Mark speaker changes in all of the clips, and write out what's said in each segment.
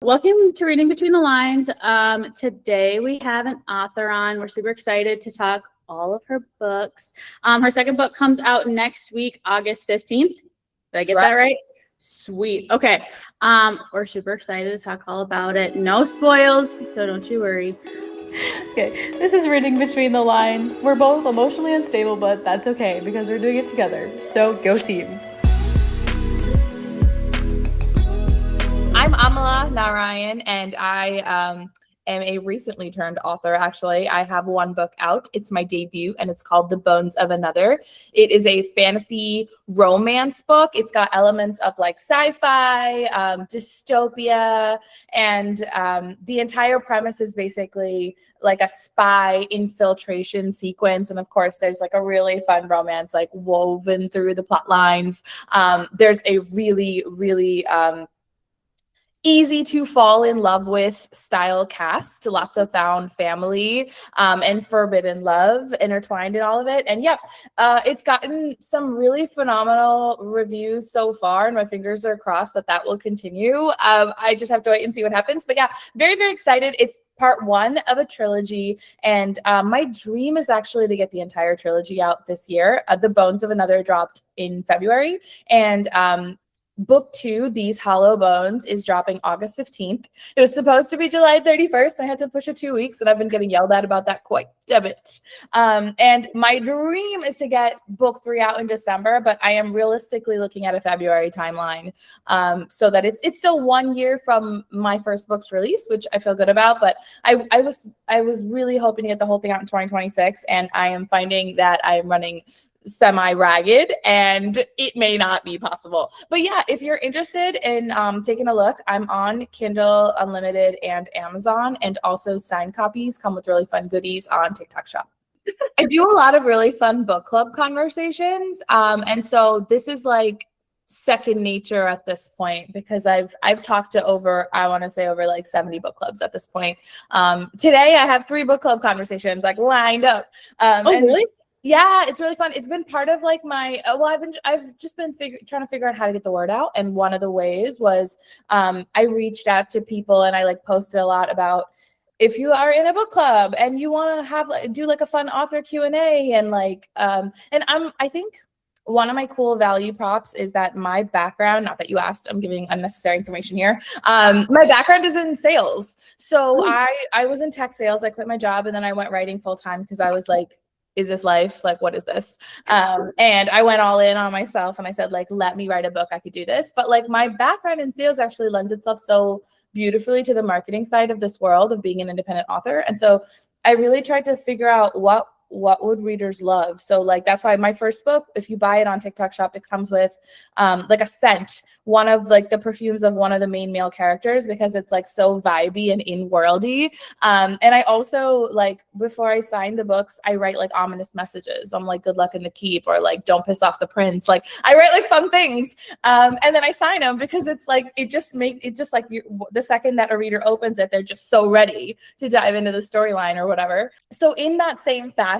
Speaker 1: welcome to Reading Between the Lines. Today we have an author on. We're super excited to talk all of her books. Her second book comes out next week, August 15th. Did I get that right? Sweet. Okay. We're super excited to talk all about it. No spoils, so don't you worry.
Speaker 2: Okay, this is Reading Between the Lines. We're both emotionally unstable, but that's okay because we're doing it together. So go team.
Speaker 3: I'm Amala Narayan, and I am a recently turned author, actually. I have one book out. It's my debut, and it's called The Bones of Another. It is a fantasy romance book. It's got elements of like sci-fi, dystopia, and the entire premise is basically like a spy infiltration sequence. And of course, there's like a really fun romance like woven through the plot lines. There's a really, really easy to fall in love with style cast, lots of found family and forbidden love intertwined in all of it. And it's gotten some really phenomenal reviews so far, and my fingers are crossed that will continue. I just have to wait and see what happens. But yeah, very, very excited. It's part one of a trilogy, and my dream is actually to get the entire trilogy out this year. The Bones of Another dropped in February, and book 2, These Hollow Bones, is dropping August 15th. It was supposed to be July 31st. I had to push it 2 weeks, and I've been getting yelled at about that quite a bit. And my dream is to get book 3 out in December, but I am realistically looking at a February timeline, so that it's still 1 year from my first book's release, which I feel good about. But I was really hoping to get the whole thing out in 2026, and I am finding that I am running semi-ragged, and it may not be possible. But yeah, if you're interested in taking a look, I'm on Kindle Unlimited and Amazon, and also signed copies come with really fun goodies on TikTok Shop. I do a lot of really fun book club conversations, and so this is like second nature at this point, because I've talked to over like 70 book clubs at this point. Today I have 3 book club conversations like lined up.
Speaker 1: Really?
Speaker 3: Yeah, it's really fun. It's been part of like my I've just been trying to figure out how to get the word out, and one of the ways was I reached out to people, and I like posted a lot about if you are in a book club and you want to have do like a fun author Q&A, and like and I think one of my cool value props is that my background, not that you asked, I'm giving unnecessary information here. My background is in sales. So I was in tech sales. I quit my job, and then I went writing full time because I was like, is this life? Like, what is this? And I went all in on myself, and I said, like, let me write a book. I could do this. But like my background in sales actually lends itself so beautifully to the marketing side of this world of being an independent author. And so I really tried to figure out what would readers love. So like, that's why my first book, if you buy it on TikTok Shop, it comes with like a scent, one of like the perfumes of one of the main male characters, because it's like so vibey and in-worldy. And I also, like, before I sign the books, I write like ominous messages. I'm like, good luck in the keep, or like, don't piss off the prince. Like, I write like fun things. And then I sign them, because it's like, it just like the second that a reader opens it, they're just so ready to dive into the storyline or whatever. So in that same fashion,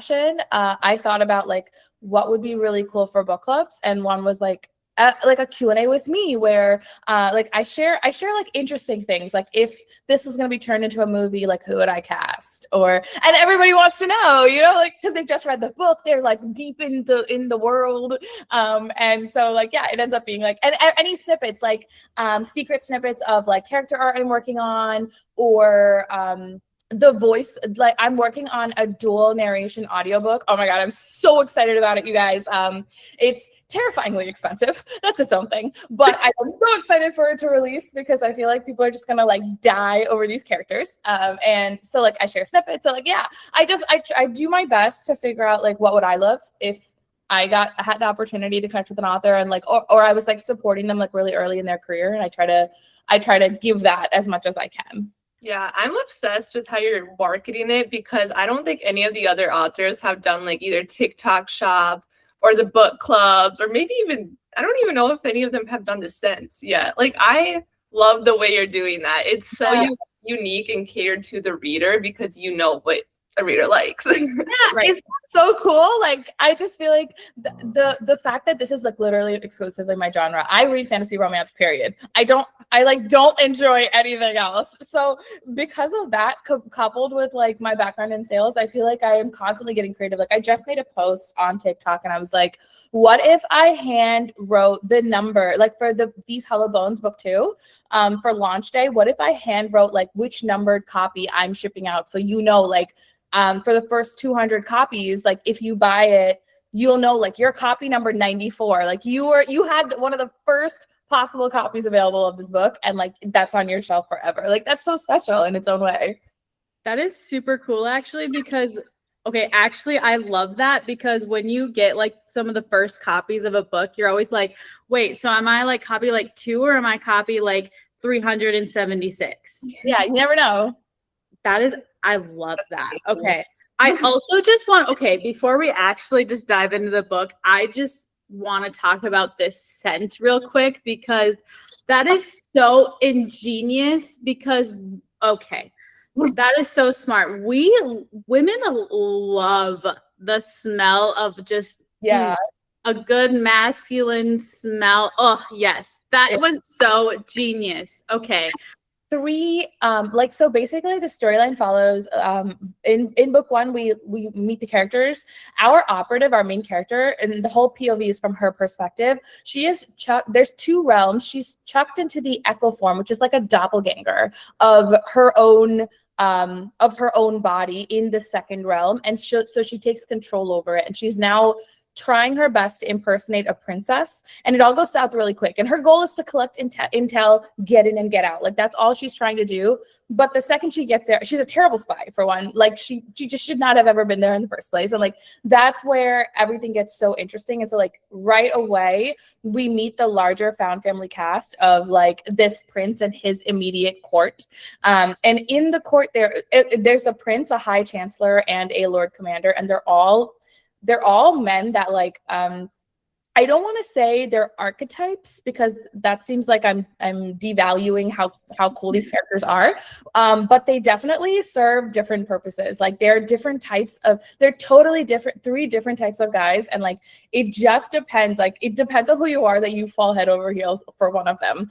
Speaker 3: I thought about like what would be really cool for book clubs, and one was like a Q&A with me, where like I share like interesting things, like if this was going to be turned into a movie, like who would I cast? And everybody wants to know, you know, like, because they've just read the book, they're like deep in the world, and so like, yeah, it ends up being like, and any snippets, like secret snippets of like character art I'm working on, or the voice, like I'm working on a dual narration audiobook. Oh my God, I'm so excited about it, you guys. It's terrifyingly expensive. That's its own thing. But I'm so excited for it to release, because I feel like people are just gonna like die over these characters. And so like I share snippets. So like, yeah, I do my best to figure out like what would I love if I had the opportunity to connect with an author, and like, or I was like supporting them like really early in their career. And I try to give that as much as I can.
Speaker 4: Yeah, I'm obsessed with how you're marketing it, because I don't think any of the other authors have done like either TikTok Shop or the book clubs, or maybe even, I don't even know if any of them have done the sense yet. Like, I love the way you're doing that. It's so unique and catered to the reader, because you know what a reader likes.
Speaker 3: Yeah, right. It's so cool. Like, I just feel like the fact that this is like literally exclusively my genre. I read fantasy romance, period. I don't I like don't enjoy anything else. So because of that, coupled with like my background in sales, I feel like I am constantly getting creative. Like I just made a post on TikTok and I was like, what if I hand wrote the number, like for these Hello Bones book 2, for launch day, what if I hand wrote like which numbered copy I'm shipping out? So like for the first 200 copies, like if you buy it, you'll know like your copy number 94, like you had one of the first possible copies available of this book, and like that's on your shelf forever. Like that's so special in its own way.
Speaker 1: That is super cool, actually, because I love that, because when you get like some of the first copies of a book, you're always like, wait, so am I like copy like 2 or am I copy like 376?
Speaker 3: Yeah, you never know.
Speaker 1: I love that. Okay. I also just before we actually just dive into the book, I just want to talk about this scent real quick, because that is so ingenious, because that is so smart. Women love the smell of just a good masculine smell. Oh yes, that was so genius. Okay.
Speaker 3: 3 so basically the storyline follows in book 1 we meet the characters. Our main character, and the whole POV is from her perspective. She is there's 2 realms. She's chucked into the echo form, which is like a doppelganger of her own body in the second realm, and so she takes control over it, and she's now trying her best to impersonate a princess, and it all goes south really quick. And her goal is to collect intel, get in and get out. Like that's all she's trying to do. But the second she gets there, she's a terrible spy, for one. Like she just should not have ever been there in the first place. And like that's where everything gets so interesting. And so like right away we meet the larger found family cast of like this prince and his immediate court. And in the court there's the prince, a high chancellor, and a lord commander, and they're all men that like I don't want to say they're archetypes, because that seems like I'm devaluing how cool these characters are, but they definitely serve different purposes. Like they're totally different, 3 different types of guys, and like it just depends. Like it depends on who you are that you fall head over heels for one of them.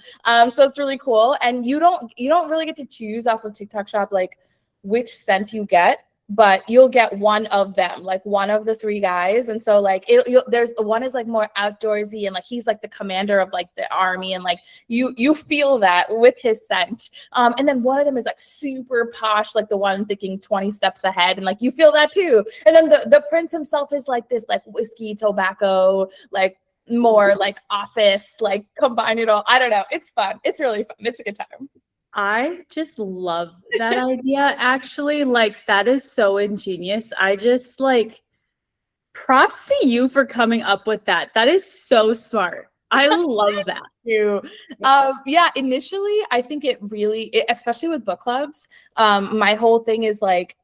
Speaker 3: So it's really cool, and you don't really get to choose off of TikTok Shop like which scent you get, but you'll get one of them, like one of the 3 guys. And so like there's one is like more outdoorsy, and like he's like the commander of like the army, and like you feel that with his scent. And then one of them is like super posh, like the one thinking 20 steps ahead, and like you feel that too. And then the prince himself is like this like whiskey, tobacco, like more like office, like combine it all. I don't know. It's fun. It's really fun. It's a good time.
Speaker 1: I just love that idea, actually. Like, that is so ingenious. I just like, props to you for coming up with that. That is so smart. I love that.
Speaker 3: Initially I think especially with book clubs, my whole thing is like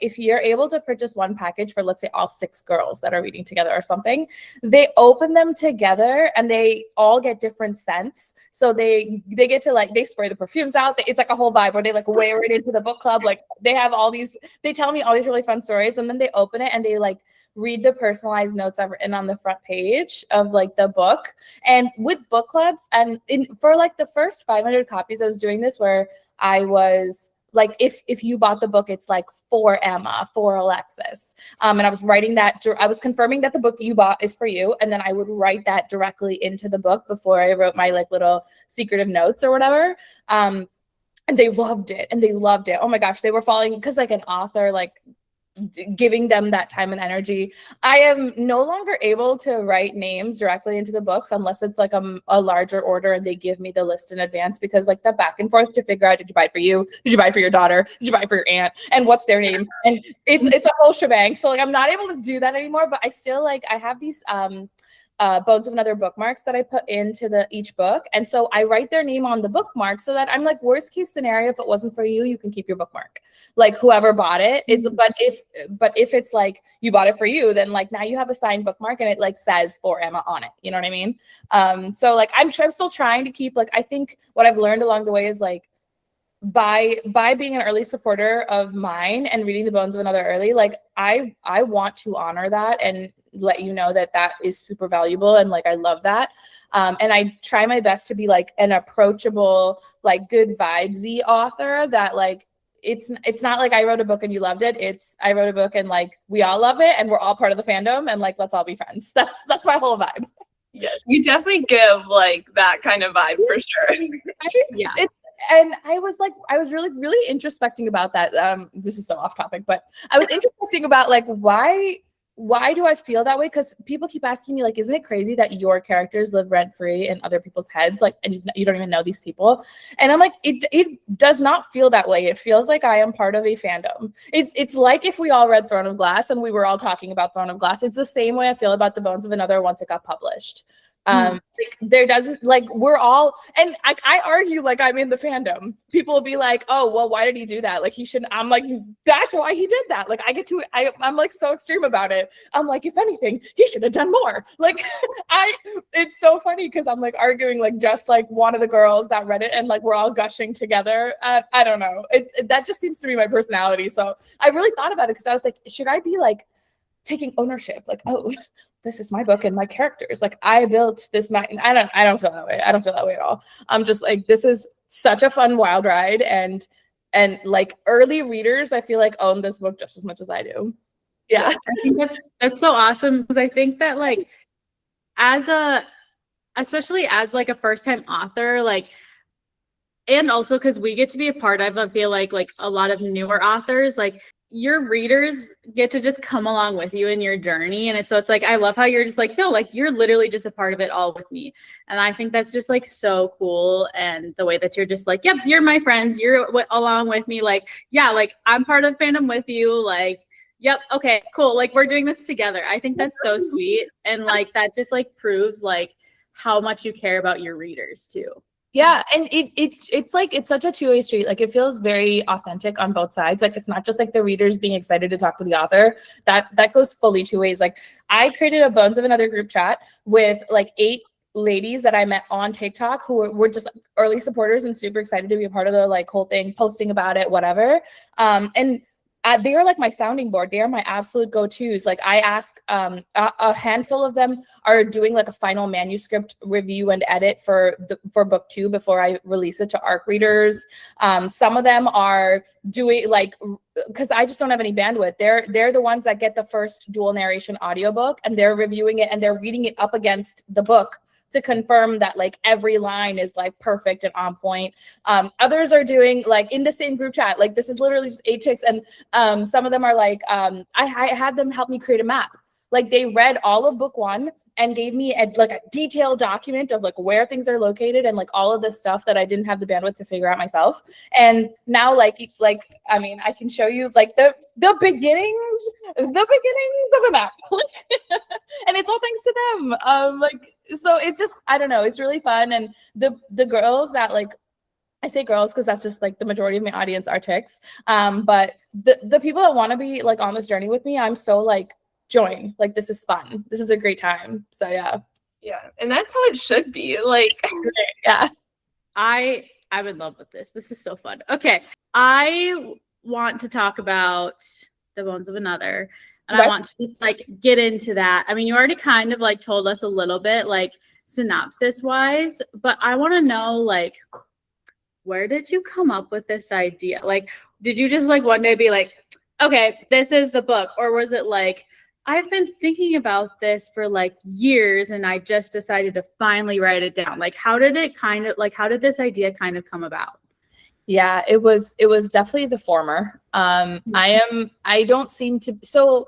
Speaker 3: if you're able to purchase one package for, let's say, all 6 girls that are reading together or something, they open them together and they all get different scents. So they get to like, they spray the perfumes out. It's like a whole vibe where they like wear it into the book club. Like they tell me all these really fun stories, and then they open it and they like read the personalized notes I've written on the front page of like the book. And with book clubs, and for like the first 500 copies, I was doing this where I was like, if you bought the book, it's like for Emma, for Alexis. And I was writing that, I was confirming that the book you bought is for you. And then I would write that directly into the book before I wrote my like little secretive notes or whatever. And they loved it. Oh my gosh, they were falling, because like an author, like giving them that time and energy. I am no longer able to write names directly into the books unless it's like a larger order and they give me the list in advance, because like the back and forth to figure out, did you buy it for you? Did you buy it for your daughter? Did you buy it for your aunt? And what's their name? And it's a whole shebang. So like I'm not able to do that anymore, but I still like, I have these Bones of Another bookmarks that I put into each book. And so I write their name on the bookmark so that I'm like, worst case scenario, if it wasn't for you, you can keep your bookmark. Like whoever bought it. But if it's like you bought it for you, then like now you have a signed bookmark and it like says for Emma on it. You know what I mean? So like I'm still trying to keep, like, I think what I've learned along the way is like, by being an early supporter of mine and reading The Bones of Another early, like I want to honor that and let you know that that is super valuable, and like I love that. And I try my best to be like an approachable, like good vibesy author that like it's not like I wrote a book and you loved it. It's I wrote a book and like we all love it and we're all part of the fandom and like let's all be friends. That's my whole vibe.
Speaker 4: Yes, you definitely give like that kind of vibe for sure.
Speaker 1: Yeah.
Speaker 3: And I was really, really introspecting about that. This is so off topic, but I was introspecting about like, why do I feel that way? Because people keep asking me like, isn't it crazy that your characters live rent free in other people's heads? Like, and you don't even know these people. And I'm like, it does not feel that way. It feels like I am part of a fandom. It's like if we all read Throne of Glass and we were all talking about Throne of Glass. It's the same way I feel about The Bones of Another once it got published. Like there doesn't like we're all, and I argue like I'm in the fandom. People will be like, oh well, why did he do that? Like he shouldn't. I'm like, that's why he did that. Like I'm like so extreme about it. I'm like, if anything, he should have done more. Like it's so funny because I'm like arguing like just like one of the girls that read it and like we're all gushing together. I don't know. That just seems to be my personality. So I really thought about it because I was like, should I be like taking ownership? Like, oh, this is my book and my characters. Like I built this. I don't feel that way. I don't feel that way at all. I'm just like, this is such a fun wild ride, and like early readers, I feel like own this book just as much as I do. Yeah,
Speaker 1: I think that's so awesome because I think that like especially as like a first time author, like, and also because we get to be a part of, I feel like a lot of newer authors, like your readers get to just come along with you in your journey. And it's like, I love how you're just like, no, like you're literally just a part of it all with me. And I think that's just like so cool. And the way that you're just like, yep, you're my friends. You're along with me. Like, yeah, like I'm part of the fandom with you. Like, yep. Okay, cool. Like we're doing this together. I think that's so sweet. And like, that just like proves like how much you care about your readers too.
Speaker 3: Yeah, and it's like it's such a two-way street. Like it feels very authentic on both sides. Like it's not just like the readers being excited to talk to the author. That goes fully two ways. Like I created a Bones of Another group chat with like 8 ladies that I met on TikTok who were just early supporters and super excited to be a part of the like whole thing, posting about it, whatever. And they are like my sounding board. They are my absolute go-tos. Like I ask, a handful of them are doing like a final manuscript review and edit for book 2 before I release it to ARC readers. Some of them are doing like, because I just don't have any bandwidth. They're the ones that get the first dual narration audiobook and they're reviewing it and they're reading it up against the book to confirm that like every line is like perfect and on point. Others are doing like in the same group chat, like this is literally just 8 chicks. And some of them are like, I had them help me create a map. Like they read all of book 1 and gave me a detailed document of like where things are located and like all of the stuff that I didn't have the bandwidth to figure out myself. And now like, I mean, I can show you like the beginnings of a map. And it's all thanks to them. Like, so it's just, I don't know, it's really fun. And the girls that like, I say girls because that's just like the majority of my audience are chicks. But the people that want to be like on this journey with me, I'm so like, join. Like this is fun. This is a great time. So yeah.
Speaker 4: Yeah. And that's how it should be. Like
Speaker 3: yeah.
Speaker 1: I'm in love with this. This is so fun. Okay. I want to talk about The Bones of Another. And I want to just like get into that. I mean, you already kind of like told us a little bit like synopsis wise, but I want to know like, where did you come up with this idea? Like, did you just like one day be like, okay, this is the book? Or was it like, I've been thinking about this for like years and I just decided to finally write it down? Like, how did this idea kind of come about?
Speaker 3: Yeah, it was definitely the former. I don't seem to, so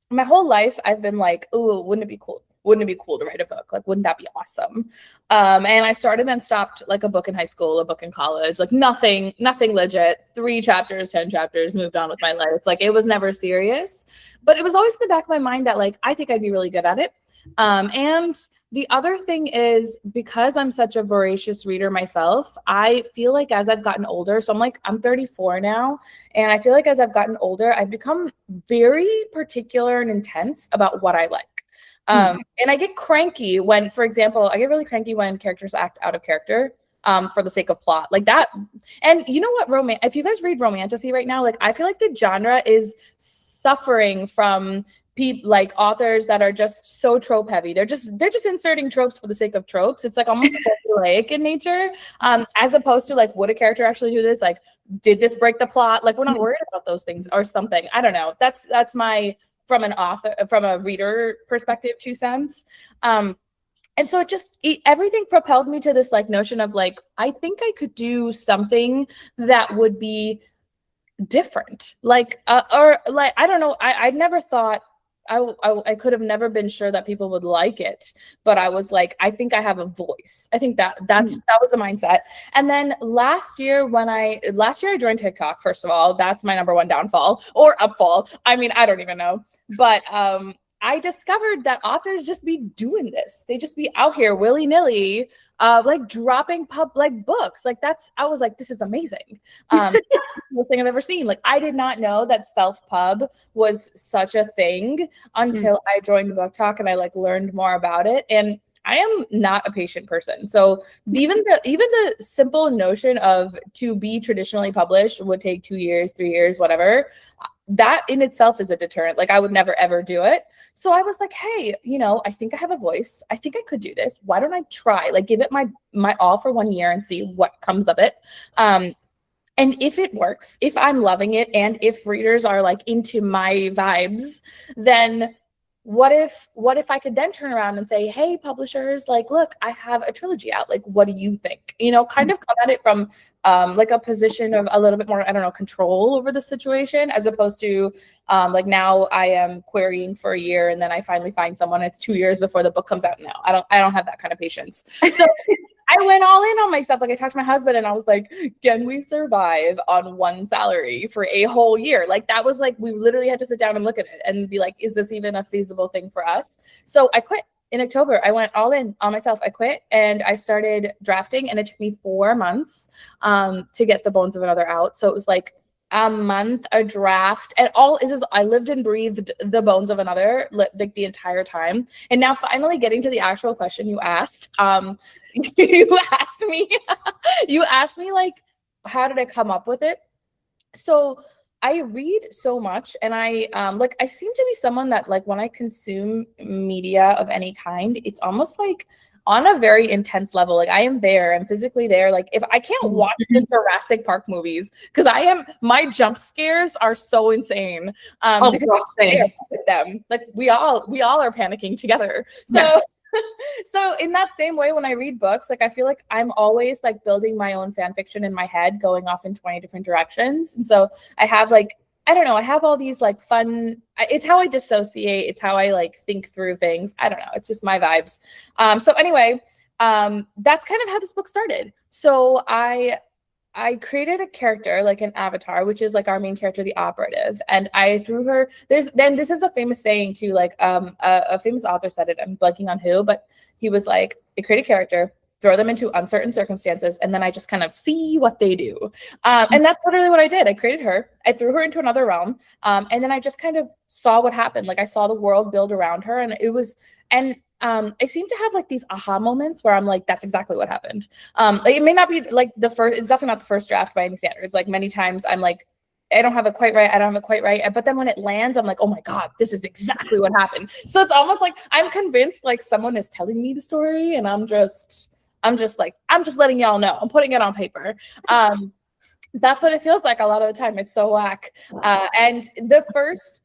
Speaker 3: my whole life I've been like, oh, wouldn't it be cool? Wouldn't it be cool to write a book? Like, wouldn't that be awesome? And I started and stopped like a book in high school, a book in college, like nothing legit, 3 chapters, 10 chapters, moved on with my life. Like it was never serious, but it was always in the back of my mind that like, I think I'd be really good at it. And the other thing is because I'm such a voracious reader myself, I feel like as I've gotten older, so I'm 34 now. And I feel like as I've gotten older, I've become very particular and intense about what I like. And I get cranky when, for example, I get really cranky when characters act out of character. for the sake of plot, like that. And you know what, if you guys read romantasy right now, like I feel like the genre is suffering from like authors that are just so trope heavy. They're just inserting tropes for the sake of tropes. It's like almost formulaic in nature, as opposed to like, would a character actually do this? Like, did this break the plot? Like, we're not worried about those things or something. I don't know. That's my, from a reader perspective, 2 cents. And so everything propelled me to this like notion of like, I think I could do something that would be different, like or like, I don't know, I never thought I could have never been sure that people would like it, but I was like, I think I have a voice. I think that was the mindset. And then last year I joined TikTok. First of all, that's my number one downfall or upfall. I mean, I don't even know, but I discovered that authors just be doing this. They just be out here willy-nilly, like dropping books. Like I was like, this is amazing. Most thing I've ever seen. Like, I did not know that self-pub was such a thing until I joined Book Talk and I like learned more about it. And I am not a patient person. So even the simple notion of to be traditionally published would take 2 years, 3 years, whatever. That in itself is a deterrent. Like, I would never, ever do it. So I was like, hey, I think I have a voice. I think I could do this. Why don't I try? Like, give it my all for 1 year and see what comes of it. And if it works, if I'm loving it, and if readers are like into my vibes, then what if I could then turn around and say, hey, publishers, like, look, I have a trilogy out. Like, what do you think? Kind of come at it from like a position of a little bit more, I don't know, control over the situation, as opposed to like, now I am querying for a year and then I finally find someone. It's 2 years before the book comes out. No, I don't have that kind of patience. So I went all in on myself. Like, I talked to my husband and I was like, can we survive on one salary for a whole year? Like, that was like, we literally had to sit down and look at it and be like, is this even a feasible thing for us? So I quit in October. I went all in on myself. I quit and I started drafting, and it took me 4 months to get The Bones of Another out. So it was like a month, a draft, and all is I lived and breathed The Bones of Another like the entire time. And now finally getting to the actual question you asked, you asked me like, how did I come up with it? So I read so much, and I seem to be someone that, like, when I consume media of any kind, it's almost like on a very intense level. Like, I am there, I'm physically there. Like, if I can't watch the Jurassic Park movies, because my jump scares are so insane. Because I'm with them. Like, we all are panicking together. So yes. So in that same way, when I read books, like, I feel like I'm always like building my own fan fiction in my head, going off in 20 different directions. And so I have like, I don't know, I have all these like fun, it's how I dissociate. It's how I like think through things. I don't know. It's just my vibes. So anyway, that's kind of how this book started. So I created a character, like an avatar, which is like our main character, the operative. And I threw her, this is a famous saying too, like a famous author said it, I'm blanking on who, but he was like, I create a character, throw them into uncertain circumstances, and then I just kind of see what they do. And that's literally what I did. I created her, I threw her into another realm, and then I just kind of saw what happened. Like, I saw the world build around her, and I seem to have like these aha moments where I'm like, that's exactly what happened. Like, it may not be like it's definitely not the first draft by any standards. Like, many times I'm like, I don't have it quite right. But then when it lands, I'm like, oh my God, this is exactly what happened. So it's almost like I'm convinced like someone is telling me the story, and I'm just letting y'all know. I'm putting it on paper. That's what it feels like a lot of the time. It's so whack. And the first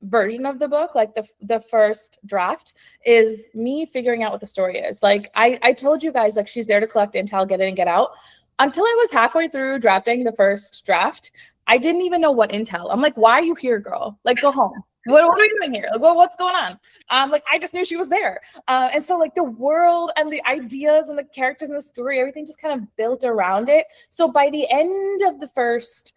Speaker 3: version of the book, like the first draft, is me figuring out what the story is. Like, I told you guys, like, she's there to collect intel, get in and get out. Until I was halfway through drafting the first draft, I didn't even know what intel. I'm like, why are you here, girl? Like, go home. What are you doing here? Like, what's going on? Like, I just knew she was there. And so like the world and the ideas and the characters and the story, everything just kind of built around it. So by the end of the first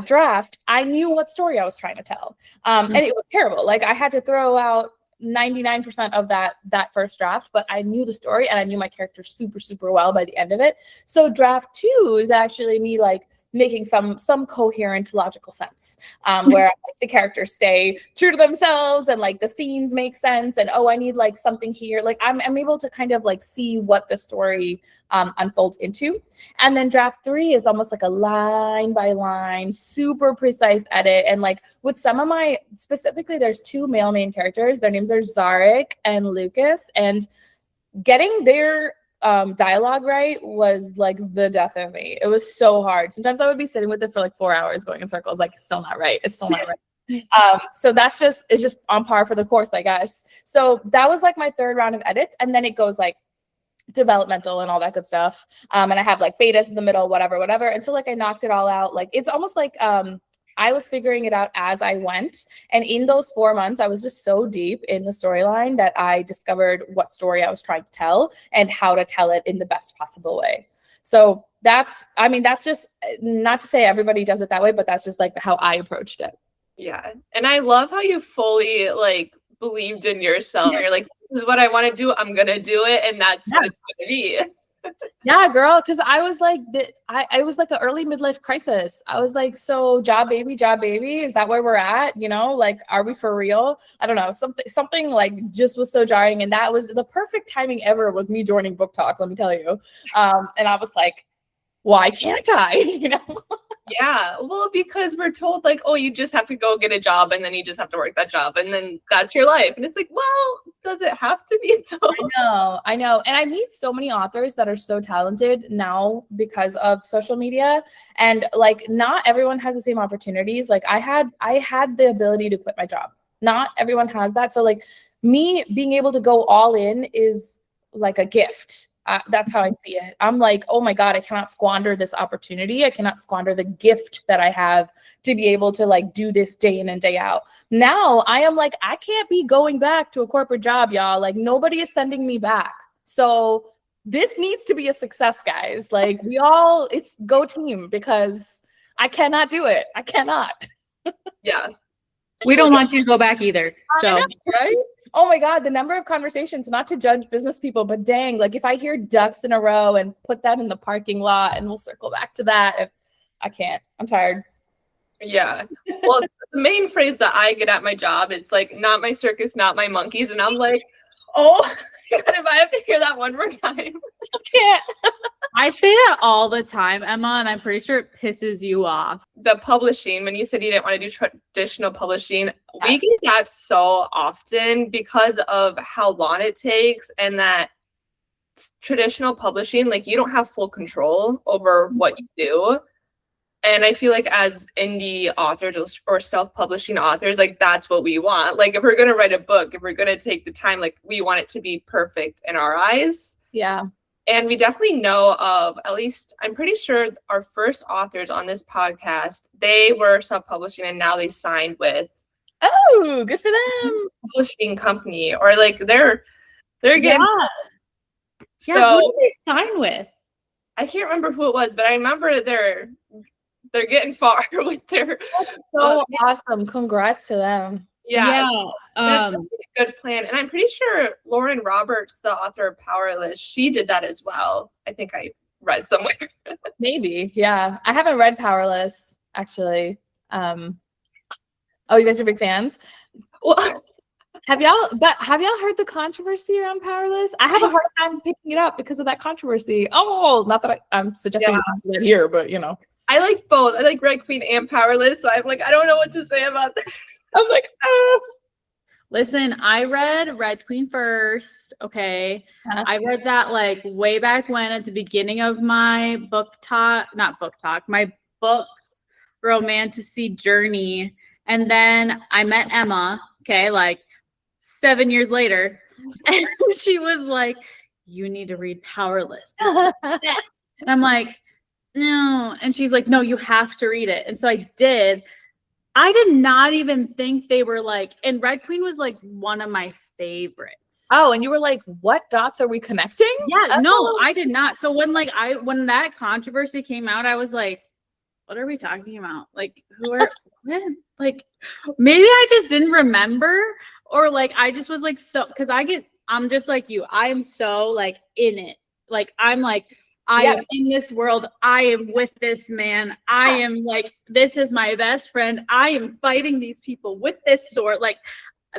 Speaker 3: draft, I knew what story I was trying to tell. And it was terrible. Like, I had to throw out 99% of that first draft, but I knew the story and I knew my character super, super well by the end of it. So draft 2 is actually me like making some coherent logical sense, where like, the characters stay true to themselves and like the scenes make sense, and I need like something here, like I'm able to kind of like see what the story unfolds into. And then draft 3 is almost like a line by line, super precise edit. And like with some of my, specifically, there's 2 male main characters. Their names are Zarek and Lucas, and getting their dialogue right was like the death of me. It was so hard. Sometimes I would be sitting with it for like 4 hours going in circles, like it's still not right. It's still not right. So it's just on par for the course, I guess. So that was like my 3rd round of edits. And then it goes like developmental and all that good stuff. And I have like betas in the middle, whatever. And so like I knocked it all out. Like it's almost like I was figuring it out as I went. And in those 4 months, I was just so deep in the storyline that I discovered what story I was trying to tell and how to tell it in the best possible way. So that's just, not to say everybody does it that way, but that's just like how I approached it.
Speaker 4: Yeah. And I love how you fully like believed in yourself. You're like, this is what I want to do. I'm going to do it. And that's what it's going to be.
Speaker 3: Yeah, girl, because I was like, I was like an early midlife crisis. I was like, so job baby, is that where we're at? You know, like, are we for real? I don't know. Something like just was so jarring. And that was the perfect timing ever, was me joining Book Talk, let me tell you. And I was like, why can't I? You know?
Speaker 4: Yeah, well, because we're told like, oh, you just have to go get a job and then you just have to work that job and then that's your life. And it's like, well, does it have to be so?
Speaker 3: I know. And I meet so many authors that are so talented now because of social media. And like, not everyone has the same opportunities. Like I had the ability to quit my job. Not everyone has that. So like me being able to go all in is like a gift. That's how I see it. I'm like, oh my God, I cannot squander this opportunity. I cannot squander the gift that I have to be able to like do this day in and day out. Now I am like, I can't be going back to a corporate job, y'all. Like nobody is sending me back. So this needs to be a success, guys. Like it's go team, because I cannot do it. I cannot.
Speaker 4: Yeah.
Speaker 1: We don't want you to go back either. So,
Speaker 3: right? Oh my God, the number of conversations, not to judge business people, but dang, like if I hear ducks in a row and put that in the parking lot, and we'll circle back to that. And I can't, I'm tired.
Speaker 4: Yeah. Well, the main phrase that I get at my job, it's like, not my circus, not my monkeys. And I'm like, oh, God, if I have to hear that one more time.
Speaker 3: I can't.
Speaker 1: I say that all the time, Emma, and I'm pretty sure it pisses you off.
Speaker 4: The publishing, when you said you didn't want to do traditional publishing, we get that so often because of how long it takes, and that traditional publishing, like you don't have full control over what you do. And I feel like as indie authors or self-publishing authors, like that's what we want. Like if we're going to write a book, if we're going to take the time, like we want it to be perfect in our eyes.
Speaker 3: Yeah.
Speaker 4: And we definitely know of, at least I'm pretty sure our first authors on this podcast, they were self-publishing and now they signed with
Speaker 3: good for them.
Speaker 4: Publishing company, or like they're getting.
Speaker 1: Yeah, who did they sign with?
Speaker 4: I can't remember who it was, but I remember they're getting far with their.
Speaker 3: That's so awesome! Congrats to them.
Speaker 4: Yeah. That's a good plan. And I'm pretty sure Lauren Roberts, the author of Powerless, she did that as well. I think I read somewhere.
Speaker 3: Maybe. Yeah. I haven't read Powerless, actually. Oh, you guys are big fans? Well, have y'all heard the controversy around Powerless? I have a hard time picking it up because of that controversy. Oh, not that I'm suggesting that here, but you know.
Speaker 4: I like both. I like Red Queen and Powerless. So I'm like, I don't know what to say about this. I was like, oh.
Speaker 1: Listen, I read Red Queen first. Okay. I read that like way back when, at the beginning of my my book romantasy journey. And then I met Emma, okay, like 7 years later. And she was like, you need to read Powerless. And I'm like, no. And she's like, no, you have to read it. And so I did. I did not even think they were like, and Red Queen was like one of my favorites.
Speaker 3: Oh, and you were like, what dots are we connecting?
Speaker 1: Yeah, no, I did not. So when that controversy came out, I was like, what are we talking about? Like, who are like, maybe I just didn't remember, or like I just was like, so, because I'm just like you. I am so like in it. Like I'm like, I
Speaker 3: Yes.
Speaker 1: am in this world. I am with this man. I am like, this is my best friend. I am fighting these people with this sword. Like,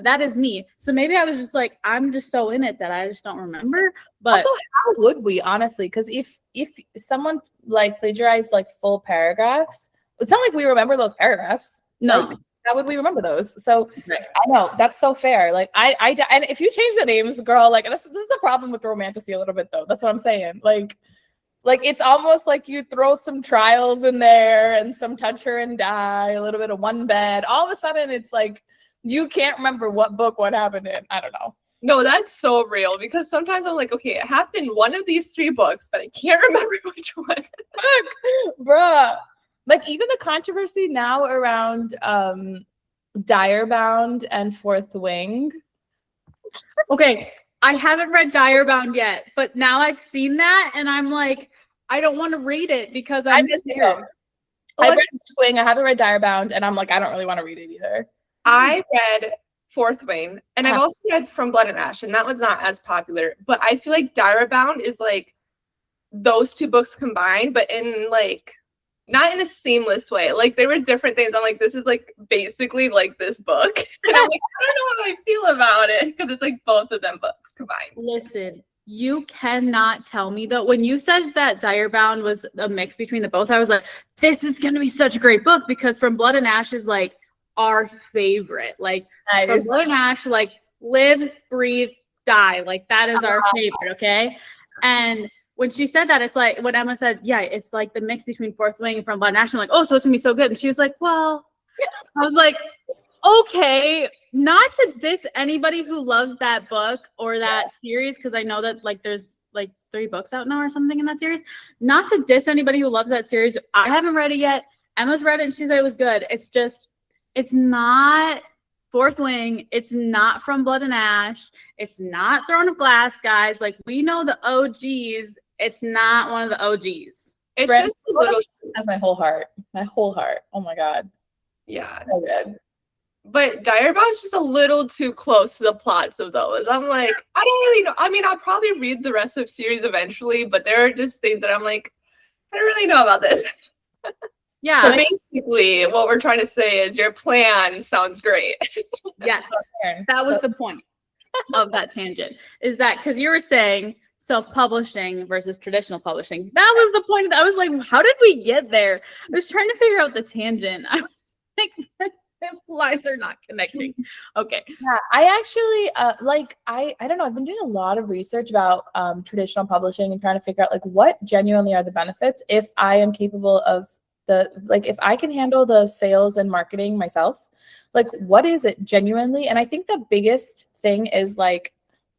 Speaker 1: that is me. So maybe I was just like, I'm just so in it that I just don't remember. But
Speaker 3: Also, how would we honestly? Because if someone like plagiarized like full paragraphs, it's not like we remember those paragraphs.
Speaker 1: no.
Speaker 3: Right? How would we remember those? So
Speaker 1: Right.
Speaker 3: I know that's so fair. Like and if you change the names, girl, like this is the problem with romantasy a little bit though. That's what I'm saying. Like it's almost like you throw some trials in there and some touch her and die, a little bit of one bed. All of a sudden, it's like you can't remember what book what happened in. I don't know.
Speaker 4: No, that's so real because sometimes I'm like, okay, it happened in one of these 3 books, but I can't remember which one.
Speaker 3: Bruh. Like even the controversy now around Direbound and Fourth Wing.
Speaker 1: Okay. I haven't read Direbound yet, but now I've seen that and I'm like, I don't want to read it because I'm scared.
Speaker 3: I've read Fourth Wing. I haven't read Direbound, and I'm like, I don't really want to read it either.
Speaker 4: I read Fourth Wing, and I've also read From Blood and Ash, and that was not as popular. But I feel like Direbound is like those 2 books combined, but in like not in a seamless way. Like there were different things. I'm like, this is like basically like this book, and I'm like, I don't know how I feel about it because it's like both of them books combined.
Speaker 1: Listen, you cannot tell me though. When you said that Direbound was a mix between the both, I was like, this is gonna be such a great book because From Blood and Ash is like our favorite. Like From Blood and Ash, like live, breathe, die. Like that is our favorite. Okay, and when she said that, it's like when Emma said, yeah, it's like the mix between Fourth Wing and From Blood and Ash. I'm like, oh, so it's gonna be so good. And she was like, well, I was like, okay, not to diss anybody who loves that book or that series, because I know that like there's like 3 books out now or something in that series. Not to diss anybody who loves that series. I haven't read it yet. Emma's read it and she said it was good. It's just, it's not Fourth Wing. It's not From Blood and Ash. It's not Throne of Glass, guys. Like we know the OGs. It's not one of the OGs.
Speaker 4: It's just a little.
Speaker 3: Has my whole heart. My whole heart. Oh my god.
Speaker 4: Yeah.
Speaker 3: So good.
Speaker 4: But Direbound is just a little too close to the plots of those. I'm like, I don't really know. I mean, I'll probably read the rest of the series eventually, but there are just things that I'm like, I don't really know about this.
Speaker 1: Yeah.
Speaker 4: So basically, what we're trying to say is your plan sounds great.
Speaker 1: Yes. That was the point of that tangent. Is that because you were saying self-publishing versus traditional publishing. That was the point. I was like, how did we get there? I was trying to figure out the tangent. I was like, lines are not connecting. Okay.
Speaker 3: Yeah, I actually I don't know. I've been doing a lot of research about traditional publishing and trying to figure out like what genuinely are the benefits if I am capable of if I can handle the sales and marketing myself, like what is it genuinely? And I think the biggest thing is like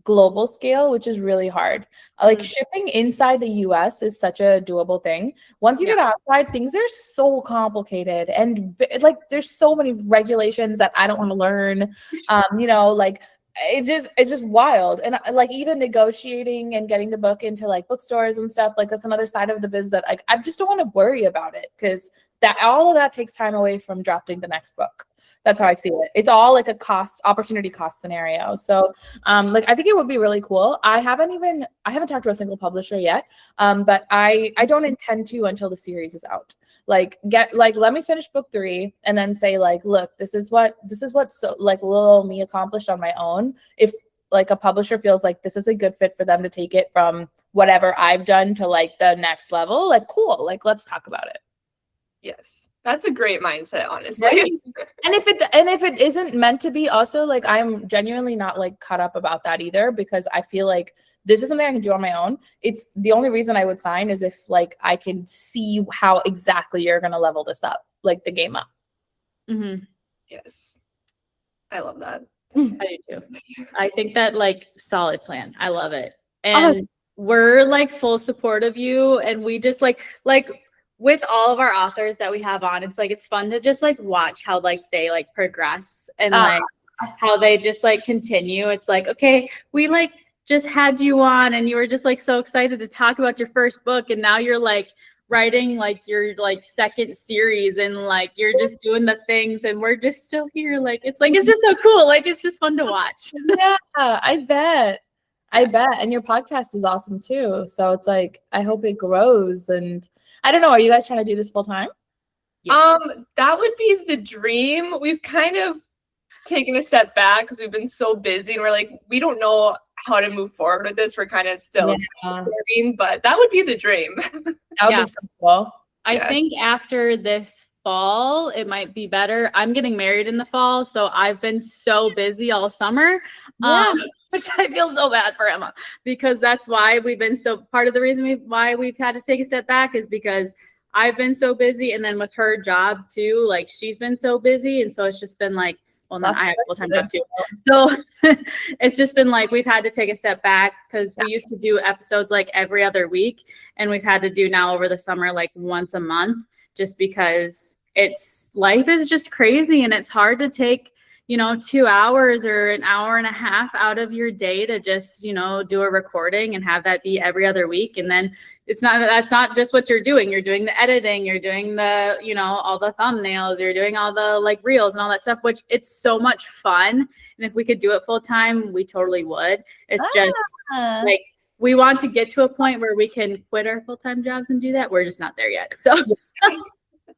Speaker 3: global scale, which is really hard. Like shipping inside the US is such a doable thing. Once you get outside, things are so complicated and like there's so many regulations that I don't want to learn. Like it's just wild. And like even negotiating and getting the book into like bookstores and stuff, like that's another side of the biz that like I just don't want to worry about it because that all of that takes time away from drafting the next book. That's how I see it. It's all like a opportunity cost scenario. So like I think it would be really cool. I haven't talked to a single publisher yet. But I don't intend to until the series is out. Let me finish book 3 and then say like, look, this is what so like little me accomplished on my own. If like a publisher feels like this is a good fit for them to take it from whatever I've done to like the next level, like cool, like let's talk about it.
Speaker 4: Yes. That's a great mindset, honestly.
Speaker 3: Right? And if it isn't meant to be, also like I'm genuinely not like caught up about that either because I feel like this is something I can do on my own. It's the only reason I would sign is if like I can see how exactly you're gonna level this up, like the game up.
Speaker 1: Mm-hmm.
Speaker 4: Yes, I love that.
Speaker 1: I do too. I think that like solid plan. I love it, and we're like full support of you, and we just like. With all of our authors that we have on, it's like it's fun to just like watch how like they like progress and like how they just like continue. It's like, okay, we like just had you on and you were just like so excited to talk about your first book and now you're like writing like your like second series and like you're just doing the things and we're just still here. Like it's just so cool. Like it's just fun to watch.
Speaker 3: Yeah, I bet. I bet. And your podcast is awesome too. So it's like, I hope it grows. And I don't know, are you guys trying to do this full time?
Speaker 4: That would be the dream. We've kind of taken a step back because we've been so busy and we're like, we don't know how to move forward with this. We're kind of still learning, but that would be the dream.
Speaker 3: That would be so cool.
Speaker 1: I think after this fall, it might be better. I'm getting married in the fall, so I've been so busy all summer, which I feel so bad for Emma, because that's why we've been so, part of the reason why we've had to take a step back is because I've been so busy, and then with her job too, like she's been so busy, and so it's just been like, well, then I have a full-time job too. So it's just been like, we've had to take a step back because we used to do episodes like every other week, and we've had to do now over the summer, like once a month, just because life is just crazy, and it's hard to take, 2 hours or an hour and a half out of your day to just, do a recording and have that be every other week. And then that's not just what you're doing. You're doing the editing, you're doing the, all the thumbnails, you're doing all the like reels and all that stuff, which it's so much fun. And if we could do it full time, we totally would. It's just like, we want to get to a point where we can quit our full-time jobs and do that. We're just not there yet. So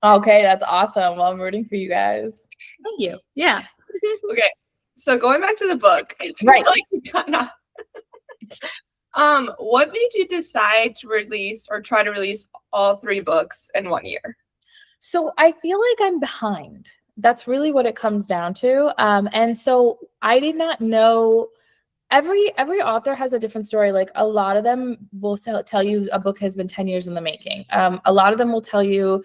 Speaker 3: okay, that's awesome. Well, I'm rooting for you guys.
Speaker 1: Thank you. Yeah.
Speaker 4: Okay, so going back to the book,
Speaker 3: right?
Speaker 4: What made you decide to release or try to release all 3 books in 1 year?
Speaker 3: So I feel like I'm behind. That's really what it comes down to. And so I did not know. Every author has a different story. Like a lot of them will tell you a book has been 10 years in the making. A lot of them will tell you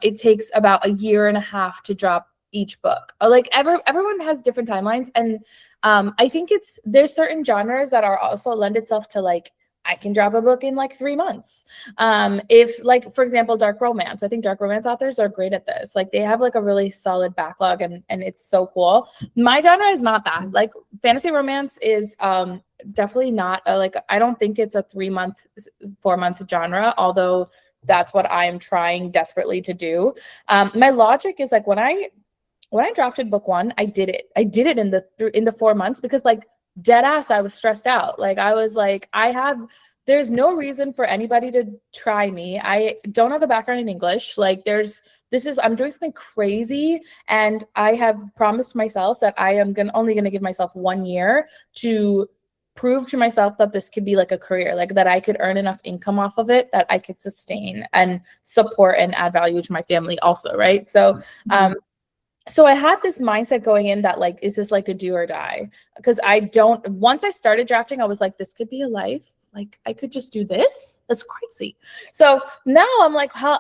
Speaker 3: it takes about a year and a half to drop each book. Like everyone has different timelines. And I think there's certain genres that are also lend itself to like, I can drop a book in like 3 months. If like, for example, dark romance, I think dark romance authors are great at this. Like they have like a really solid backlog and it's so cool. My genre is not that. Like fantasy romance is definitely not I don't think it's a 3-month, 4-month genre, although that's what I'm trying desperately to do. My logic is like when I drafted book 1, I did it in the 4 months because like dead ass, I was stressed out. Like I was like, there's no reason for anybody to try me. I don't have a background in English. Like I'm doing something crazy. And I have promised myself that I am only going to give myself 1 year to prove to myself that this could be like a career, like that I could earn enough income off of it that I could sustain and support and add value to my family also. Right. So, so I had this mindset going in that like, is this like a do or die? Because once I started drafting, I was like, this could be a life. Like I could just do this. That's crazy. So now I'm like, how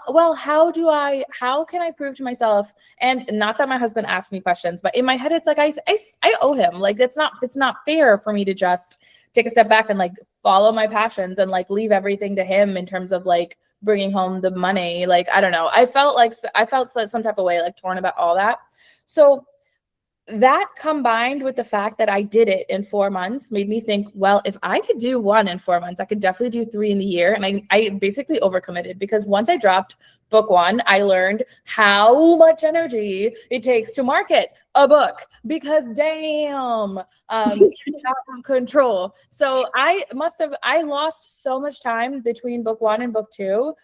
Speaker 3: can I prove to myself? And not that my husband asked me questions, but in my head, it's like, I owe him. Like it's not fair for me to just take a step back and like follow my passions and like leave everything to him in terms of like bringing home the money. Like, I don't know. I felt some type of way, like torn about all that. So that combined with the fact that I did it in 4 months made me think, well, if I could do 1 in 4 months, I could definitely do 3 in the year. And I basically overcommitted because once I dropped book 1, I learned how much energy it takes to market a book because damn, it's out of control. So I lost so much time between book 1 and book 2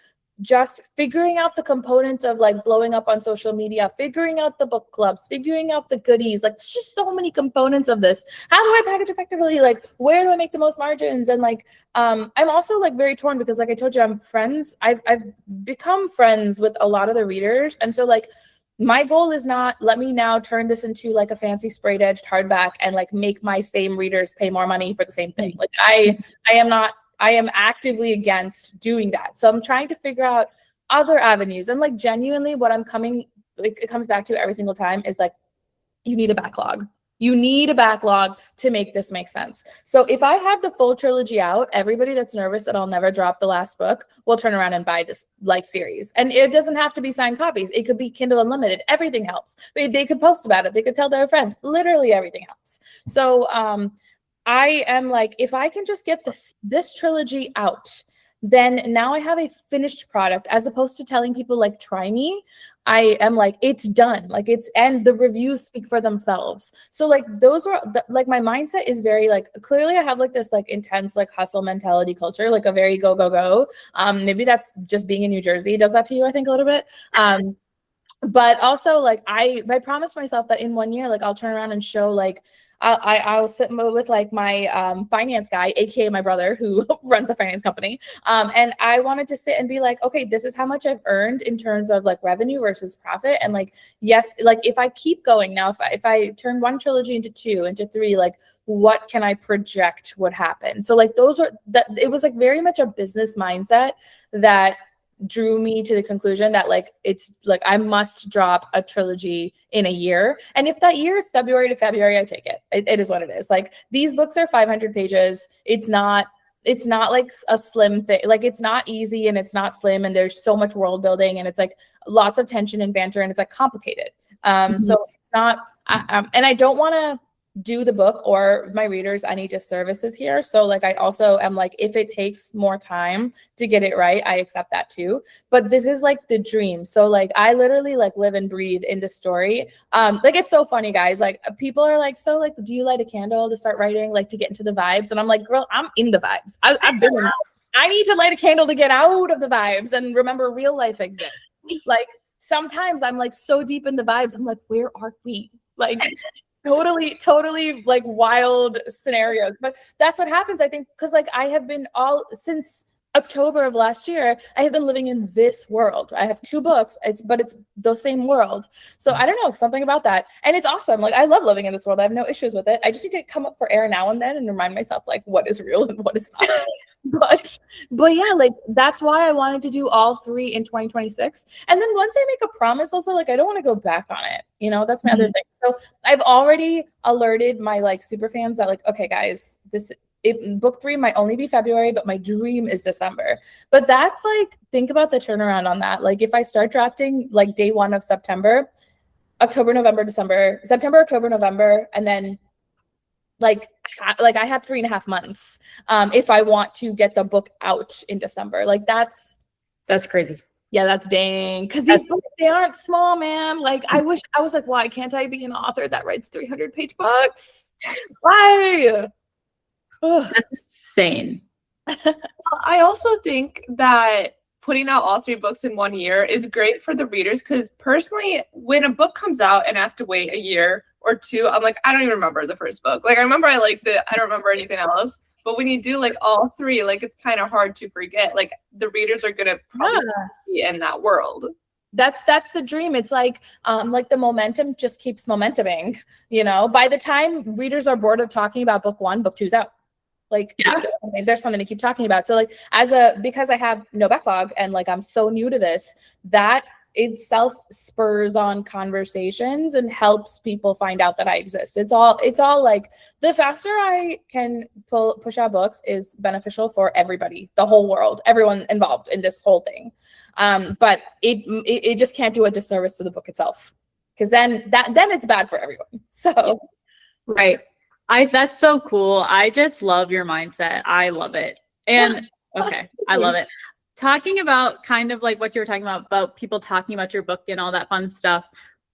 Speaker 3: just figuring out the components of like blowing up on social media, figuring out the book clubs, figuring out the goodies. Like there's just so many components of this. How do I package effectively? Like where do I make the most margins? And like I'm also like very torn because like I told you, I've become friends with a lot of the readers. And so like my goal is not let me now turn this into like a fancy sprayed edged hardback and like make my same readers pay more money for the same thing. Like I am actively against doing that. So I'm trying to figure out other avenues. And like genuinely what it comes back to every single time is like, you need a backlog. You need a backlog to make this make sense. So if I have the full trilogy out, everybody that's nervous that I'll never drop the last book will turn around and buy this like series. And it doesn't have to be signed copies. It could be Kindle Unlimited. Everything helps. They could post about it. They could tell their friends. Literally everything helps. So I am like, if I can just get this trilogy out, then now I have a finished product, as opposed to telling people like, try me. I am like, it's done. Like and the reviews speak for themselves. So like those were like, my mindset is very like, clearly I have like this like intense like hustle mentality culture, like a very go, go, go. Maybe that's just being in New Jersey. It does that to you, I think, a little bit. But also like I promised myself that in 1 year, like I'll turn around and show like I'll sit with like my finance guy, aka my brother, who runs a finance company, and I wanted to sit and be like, okay, this is how much I've earned in terms of like revenue versus profit, and like, yes, like if I keep going now, if I turn one trilogy into 2, into 3, like what can I project would happen? So like those were that, it was like very much a business mindset that drew me to the conclusion that like it's like I must drop a trilogy in a year, and if that year is February to February, I take it. It is what it is. Like these books are 500 pages. It's not like a slim thing. Like it's not easy and it's not slim, and there's so much world building, and it's like lots of tension and banter, and it's like complicated. So it's not and I don't want to do the book or my readers any disservices here. So like I also am like, if it takes more time to get it right, I accept that too. But this is like the dream. So like I literally like live and breathe in the story. Like it's so funny, guys. Like people are like, so like, do you light a candle to start writing, like to get into the vibes? And I'm like, girl, I'm in the vibes. I've been in. I need to light a candle to get out of the vibes and remember real life exists. Like sometimes I'm like so deep in the vibes. I'm like, where are we? Like totally like wild scenarios, but that's what happens, I think, because like I have been all since October of last year, I have been living in this world. I have 2 books, but it's the same world. So I don't know, something about that, and it's awesome. Like I love living in this world. I have no issues with it. I just need to come up for air now and then and remind myself like what is real and what is not. but yeah, like that's why I wanted to do all 3 in 2026. And then once I make a promise, also like I don't want to go back on it. You know, that's my other thing. So I've already alerted my like super fans that like, okay, guys, book 3 might only be February, but my dream is December. But that's like, think about the turnaround on that. Like if I start drafting like day 1 of September, October, November, December, September, October, November, and then like I have 3.5 months if I want to get the book out in December. Like that's
Speaker 1: crazy.
Speaker 3: Yeah, that's dang. Because these books, they aren't small, man. Like I wish I was like, why can't I be an author that writes 300-page books? Why?
Speaker 1: That's insane.
Speaker 4: I also think that putting out all 3 books in 1 year is great for the readers, because personally, when a book comes out and I have to wait a year or 2, I'm like, I don't even remember the first book. Like I remember I liked it. I don't remember anything else. But when you do like all 3, like it's kind of hard to forget. Like the readers are gonna probably be in that world.
Speaker 3: That's the dream. It's like the momentum just keeps momentuming. You know, by the time readers are bored of talking about book 1, book 2's out. Like there's something to keep talking about. So like because I have no backlog and like I'm so new to this, that itself spurs on conversations and helps people find out that I exist. It's all like the faster I can push out books is beneficial for everybody, the whole world, everyone involved in this whole thing. But it just can't do a disservice to the book itself, because then it's bad for everyone. So
Speaker 1: right. That's so cool. I just love your mindset. I love it. And okay, I love it. Talking about kind of like what you were talking about people talking about your book and all that fun stuff.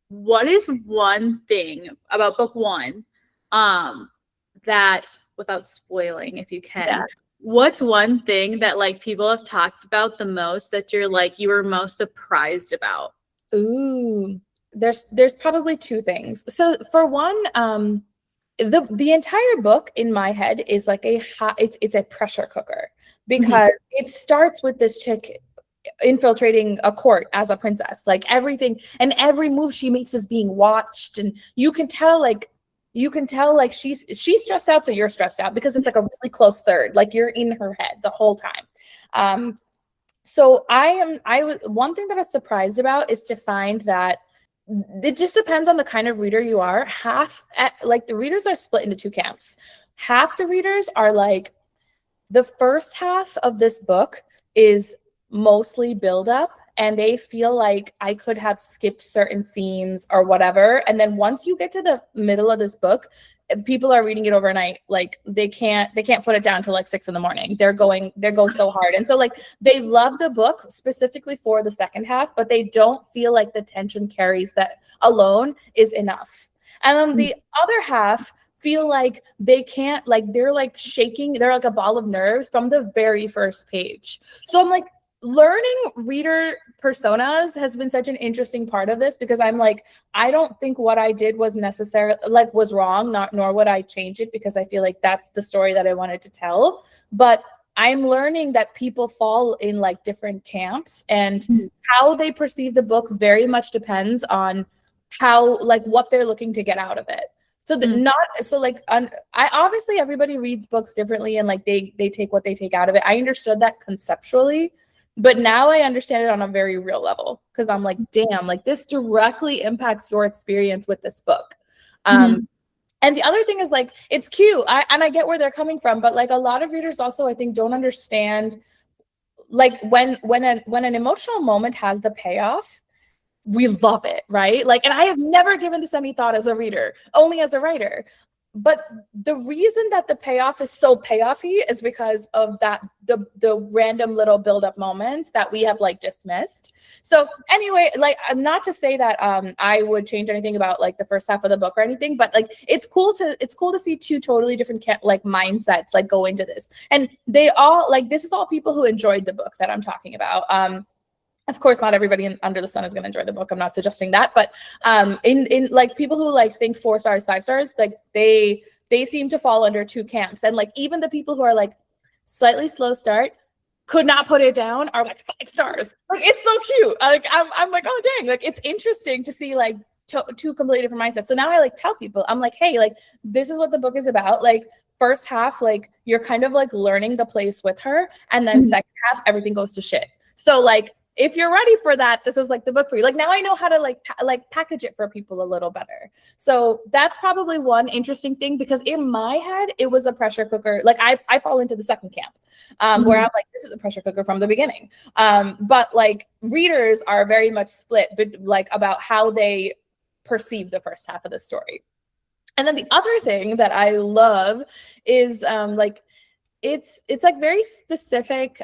Speaker 1: What is one thing about book 1 that, without spoiling, if you can, what's one thing that like people have talked about the most that you're like, you were most surprised about?
Speaker 3: Ooh, there's probably 2 things. So for one, the entire book in my head is like it's a pressure cooker, because it starts with this chick infiltrating a court as a princess. Like everything and every move she makes is being watched, and you can tell like she's stressed out, so you're stressed out, because it's like a really close third. Like you're in her head the whole time. So one thing that I was surprised about is to find that it just depends on the kind of reader you are. The readers are split into 2 camps. Half the readers are like, the first half of this book is mostly build up, and they feel like I could have skipped certain scenes or whatever. And then once you get to the middle of this book, people are reading it overnight. Like they can't put it down till like 6 a.m. They're going so hard. And so like they love the book specifically for the second half, but they don't feel like the tension carries that alone is enough. And then the other half feel like they can't, like they're like shaking, they're like a ball of nerves from the very first page. So I'm like, learning reader personas has been such an interesting part of this, because I'm like, I don't think what I did was necessarily like was wrong, nor would I change it, because I feel like that's the story that I wanted to tell. But I'm learning that people fall in like different camps, and how they perceive the book very much depends on how, like what they're looking to get out of it. So I obviously everybody reads books differently, and like they take what they take out of it. I understood that conceptually, but now I understand it on a very real level, because I'm like, damn, like this directly impacts your experience with this book. And the other thing is like, it's cute. I get where they're coming from, but like a lot of readers also, I think, don't understand like when an emotional moment has the payoff, we love it, right? Like, and I have never given this any thought as a reader, only as a writer. But the reason that the payoff is so payoffy is because of that, the random little build-up moments that we have like dismissed. So anyway, like not to say that I would change anything about like the first half of the book or anything, but like it's cool to see two totally different like mindsets like go into this. And they all like, this is all people who enjoyed the book that I'm talking about. Of course, not everybody under the sun is going to enjoy the book. I'm not suggesting that, but in like people who like think 4 stars, 5 stars, like they seem to fall under 2 camps. And like even the people who are like slightly slow start, could not put it down, are like 5 stars. Like it's so cute. Like I'm like, oh dang, like it's interesting to see like two completely different mindsets. So now I like tell people, I'm like, hey, like this is what the book is about. Like first half, like you're kind of like learning the place with her, and then second half, everything goes to shit. So like, if you're ready for that, this is like the book for you. Like now I know how to like package it for people a little better. So that's probably one interesting thing, because in my head, it was a pressure cooker. Like I fall into the second camp where I'm like, this is a pressure cooker from the beginning. But like readers are very much split, but like about how they perceive the first half of the story. And then the other thing that I love is like, it's like very specific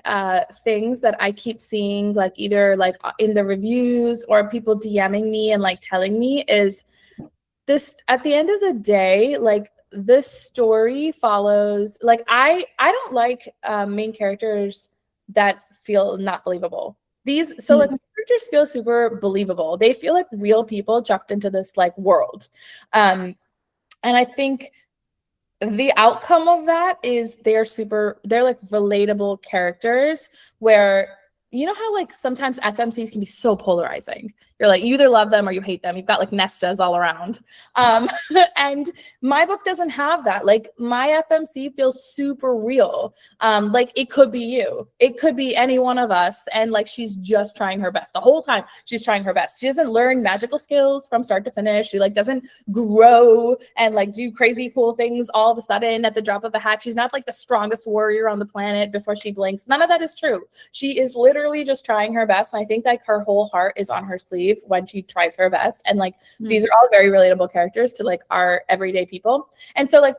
Speaker 3: things that I keep seeing, like either like in the reviews or people DMing me and like telling me is this, at the end of the day, like this story follows, like I don't like main characters that feel not believable. Like characters feel super believable. They feel like real people chucked into this like world. And I think the outcome of that is they're like relatable characters, where you know how like sometimes FMCs can be so polarizing. You're like, you either love them or you hate them. You've got like Nestas all around. And my book doesn't have that. Like my FMC feels super real. Like it could be you. It could be any one of us. And like she's just trying her best. The whole time she's trying her best. She doesn't learn magical skills from start to finish. She like doesn't grow and like do crazy cool things all of a sudden at the drop of a hat. She's not like the strongest warrior on the planet before she blinks. None of that is true. She is literally just trying her best. And I think like her whole heart is on her sleeve when she tries her best. And like these are all very relatable characters to like our everyday people. And so like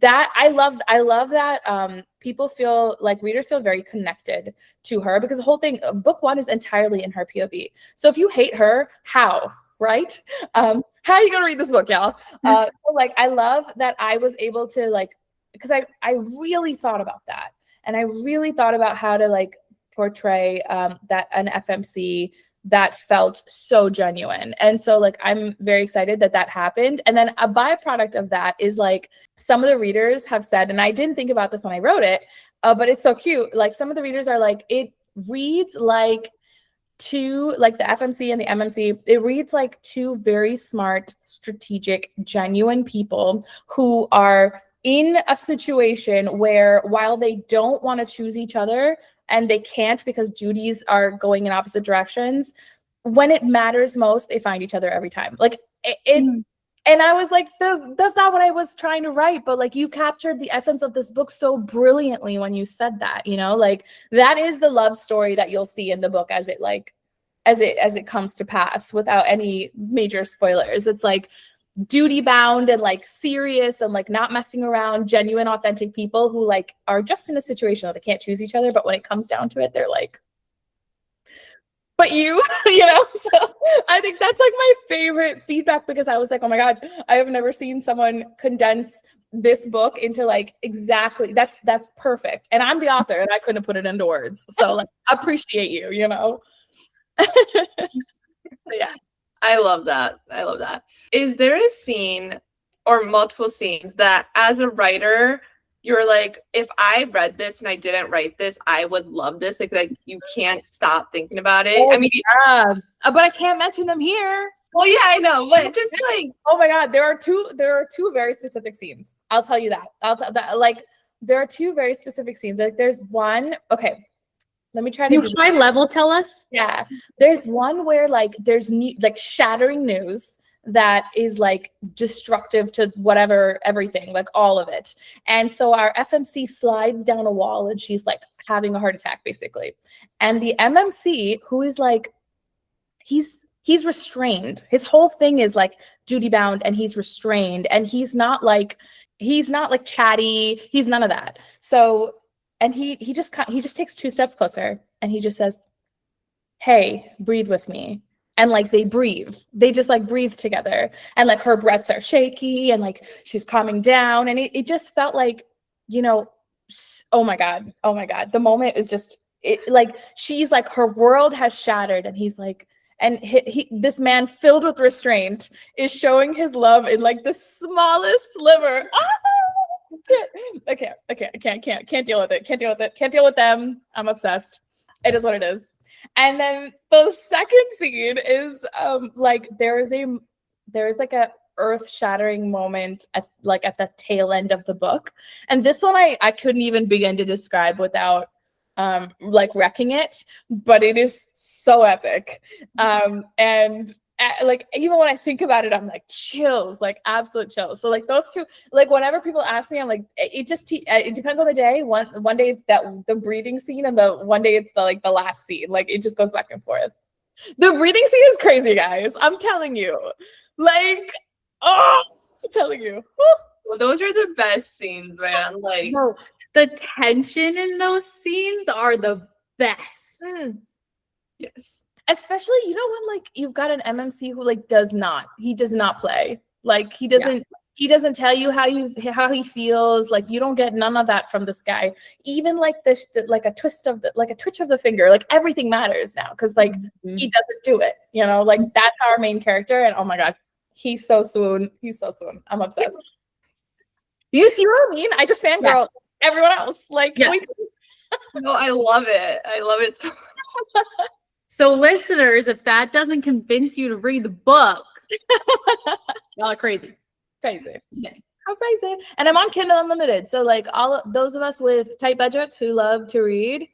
Speaker 3: that I love that people feel like readers feel very connected to her, because the whole thing, book 1 is entirely in her POV. So if you hate her, how? Right? How are you gonna read this book, y'all? So like I love that I was able to like, because I really thought about that, and I really thought about how to like portray that an FMC that felt so genuine. And so like I'm very excited that that happened. And then a byproduct of that is like some of the readers have said, and I didn't think about this when I wrote it, but it's so cute. Like some of the readers are like, it reads like two, like the FMC and the MMC, it reads like two very smart, strategic, genuine people who are in a situation where while they don't want to choose each other, and they can't because duties are going in opposite directions, when it matters most, they find each other every time. Like it and I was like, that's not what I was trying to write, but like you captured the essence of this book so brilliantly when you said that, you know, like that is the love story that you'll see in the book as it comes to pass without any major spoilers. It's like duty bound and like serious and like not messing around, genuine, authentic people who like are just in a situation where they can't choose each other, but when it comes down to it, they're like, but you, you know. So I think that's like my favorite feedback, because I was like, oh my God, I have never seen someone condense this book into like exactly that's perfect. And I'm the author and I couldn't put it into words. So like, appreciate you, you know. So yeah.
Speaker 4: I love that. I love that. Is there a scene or multiple scenes that as a writer, you're like, if I read this and I didn't write this, I would love this. Like you can't stop thinking about it. I mean,
Speaker 3: yeah, but I can't mention them here.
Speaker 4: well, yeah, I know, but just like,
Speaker 3: oh my God, there are two very specific scenes. I'll tell you that. Like there are two very specific scenes. Like there's one, okay, let me try to
Speaker 1: You high level tell us.
Speaker 3: yeah. There's one where like there's like shattering news that is like destructive to whatever, everything, like all of it. And so our FMC slides down a wall and she's like having a heart attack basically. And the MMC, who is like, he's restrained. His whole thing is like duty bound and he's restrained, and he's not like chatty. He's none of that. So, and he just takes 2 steps closer and he just says, hey, breathe with me. And like they just like breathe together, and like her breaths are shaky and like she's calming down. And it just felt like, you know, oh my God. The moment is just like, she's like, her world has shattered, and he's like, and this man filled with restraint is showing his love in like the smallest sliver. Okay, I can't deal with it. Can't deal with them. I'm obsessed. It is what it is. And then the second scene is like there is like a earth-shattering moment at the tail end of the book. And this one I couldn't even begin to describe without like wrecking it, but it is so epic. And like even when I think about it, I'm like chills, like absolute chills. So like those two, like whenever people ask me, I'm like, it depends on the day. One day it's that the breathing scene, and the one day it's the last scene. Like it just goes back and forth. The breathing scene is crazy, guys. I'm telling you. Like, oh, I'm telling you.
Speaker 4: well, those are the best scenes, man. Like,
Speaker 1: No, the tension in those scenes are the best.
Speaker 4: yes.
Speaker 3: Especially, you know, when like you've got an MMC who like does not play. Like he doesn't tell you how he feels. Like you don't get none of that from this guy. Even like this, like a twitch of the finger, like everything matters now, because like he doesn't do it. You know, like that's our main character, and oh my God, he's so swoon. I'm obsessed. You see what I mean? I just fangirl everyone else. Like,
Speaker 4: No, I love it. I love it so much.
Speaker 1: So listeners, if that doesn't convince you to read the book, y'all are crazy.
Speaker 3: Crazy. How crazy. And I'm on Kindle Unlimited. So like all of those of us with tight budgets who love to read,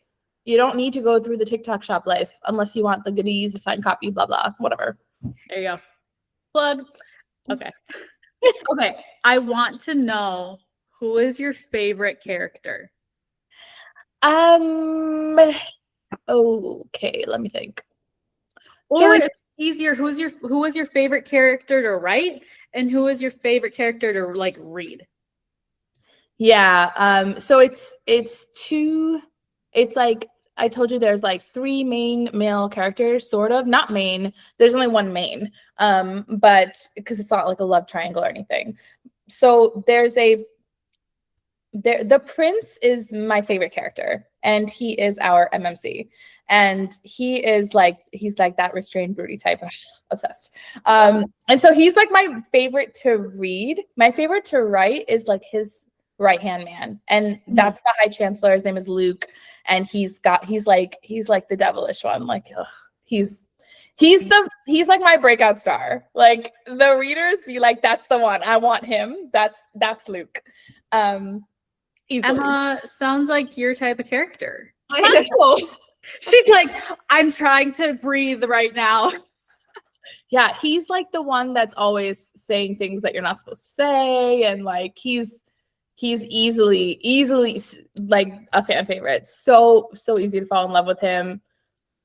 Speaker 3: you don't need to go through the TikTok shop life unless you want the goodies, a signed copy, blah, blah, whatever.
Speaker 1: There you go. Plug. Okay. Okay. I want to know, who is your favorite character?
Speaker 3: Okay, let me think.
Speaker 1: Or
Speaker 3: So
Speaker 1: if it's easier, who was your favorite character to write, and who is your favorite character to like read?
Speaker 3: yeah, so it's like I told you, there's like 3 main male characters, sort of. Not main. There's only one main. But because it's not like a love triangle or anything. So the prince is my favorite character, and he is our MMC, and he's like that restrained broody type. Obsessed. And so he's like my favorite to read. My favorite to write is like his right hand man, and that's the High Chancellor. His name is Luke, and he's like the devilish one. Like, ugh, he's like my breakout star. Like the readers be like, that's the one, I want him. That's Luke. Easily.
Speaker 1: Emma sounds like your type of character.
Speaker 4: I know.
Speaker 1: She's like, I'm trying to breathe right now.
Speaker 3: Yeah, he's like the one that's always saying things that you're not supposed to say, and like he's easily like a fan favorite. So easy to fall in love with him.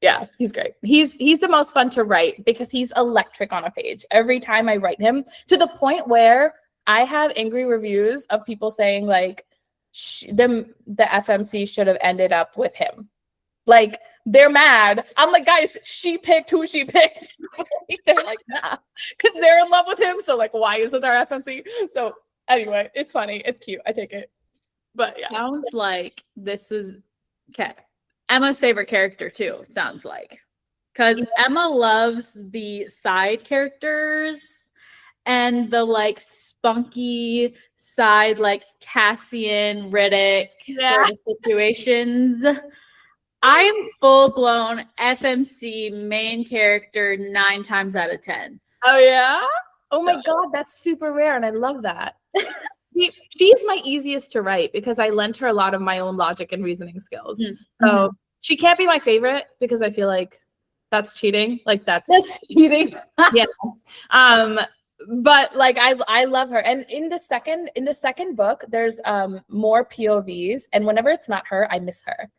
Speaker 3: Yeah, he's great. He's the most fun to write because he's electric on a page. Every time I write him, to the point where I have angry reviews of people saying like the FMC should have ended up with him. Like they're mad. I'm like, guys, she picked who she picked. They're like, nah, because they're in love with him. So like, why isn't our FMC? So anyway, it's funny. It's cute. I take it. But yeah.
Speaker 1: Sounds like this was okay. Emma's favorite character too, it sounds like. Because Emma loves the side characters and the like spunky side, like Cassian, Riddick sort of situations. I am full-blown FMC main character 9 times out of 10.
Speaker 3: Oh yeah? Oh my God, that's super rare and I love that. She's my easiest to write because I lent her a lot of my own logic and reasoning skills.
Speaker 1: Mm-hmm.
Speaker 3: So she can't be my favorite because I feel like that's cheating. Like that's
Speaker 1: cheating.
Speaker 3: Yeah. But like I love her. And in the second book, there's more POVs, and whenever it's not her, I miss her.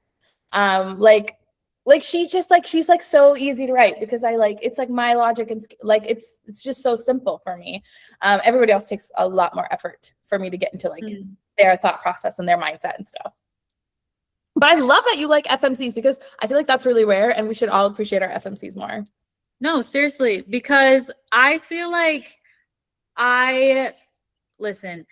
Speaker 3: Like she's just like she's like so easy to write because I like it's like my logic and like it's just so simple for me. Everybody else takes a lot more effort for me to get into like their thought process and their mindset and stuff. But I love that you like FMCs because I feel like that's really rare and we should all appreciate our FMCs more.
Speaker 1: No, seriously, because I feel like listen,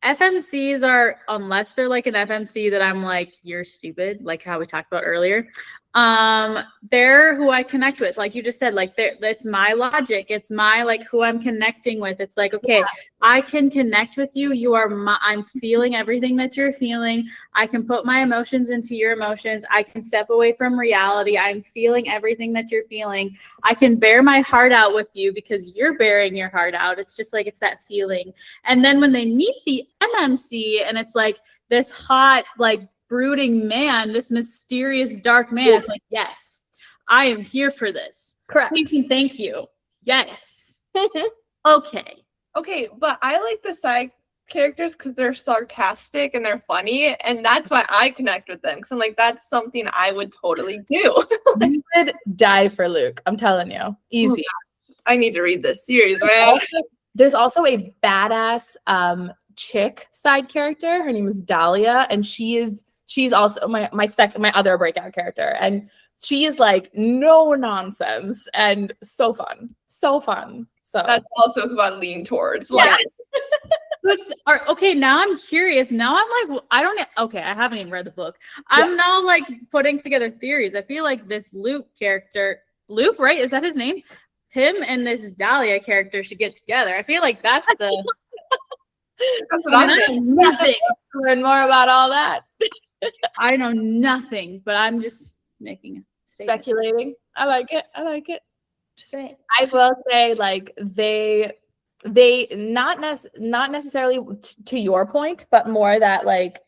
Speaker 1: FMCs are, unless they're like an FMC that I'm like, you're stupid, like how we talked about earlier, they're who I connect with. Like you just said, like it's my logic. It's my like who I'm connecting with. It's like, okay, I can connect with you. You are I'm feeling everything that you're feeling. I can put my emotions into your emotions. I can step away from reality. I'm feeling everything that you're feeling. I can bear my heart out with you because you're bearing your heart out. It's just like, it's that feeling. And then when they meet the MMC and it's like this hot, like brooding man, this mysterious dark man, it's like, yes, I am here for this.
Speaker 3: Correct.
Speaker 1: Please and thank you. Yes. Okay.
Speaker 4: Okay, but I like the side characters because they're sarcastic and they're funny, and that's why I connect with them. Because I'm like, that's something I would totally do.
Speaker 3: You would die for Luke. I'm telling you, easy.
Speaker 4: I need to read this series, man.
Speaker 3: There's also a badass chick side character. Her name is Dahlia, and she's also my other breakout character, and she is like no nonsense and so fun. So
Speaker 4: That's also who I lean towards.
Speaker 3: Yeah.
Speaker 1: Okay, now I'm curious. Now I'm like, I haven't even read the book. I'm now like putting together theories. I feel like this Luke character, Luke, right? Is that his name? Him and this Dahlia character should get together. I feel like that's the.
Speaker 4: That's what I'm
Speaker 1: saying. Nothing.
Speaker 3: Learn more about all that.
Speaker 1: I know nothing, but I'm just making a statement.
Speaker 3: Speculating. I like it.
Speaker 1: Just saying.
Speaker 3: I will say, like they not necessarily to your point, but more that like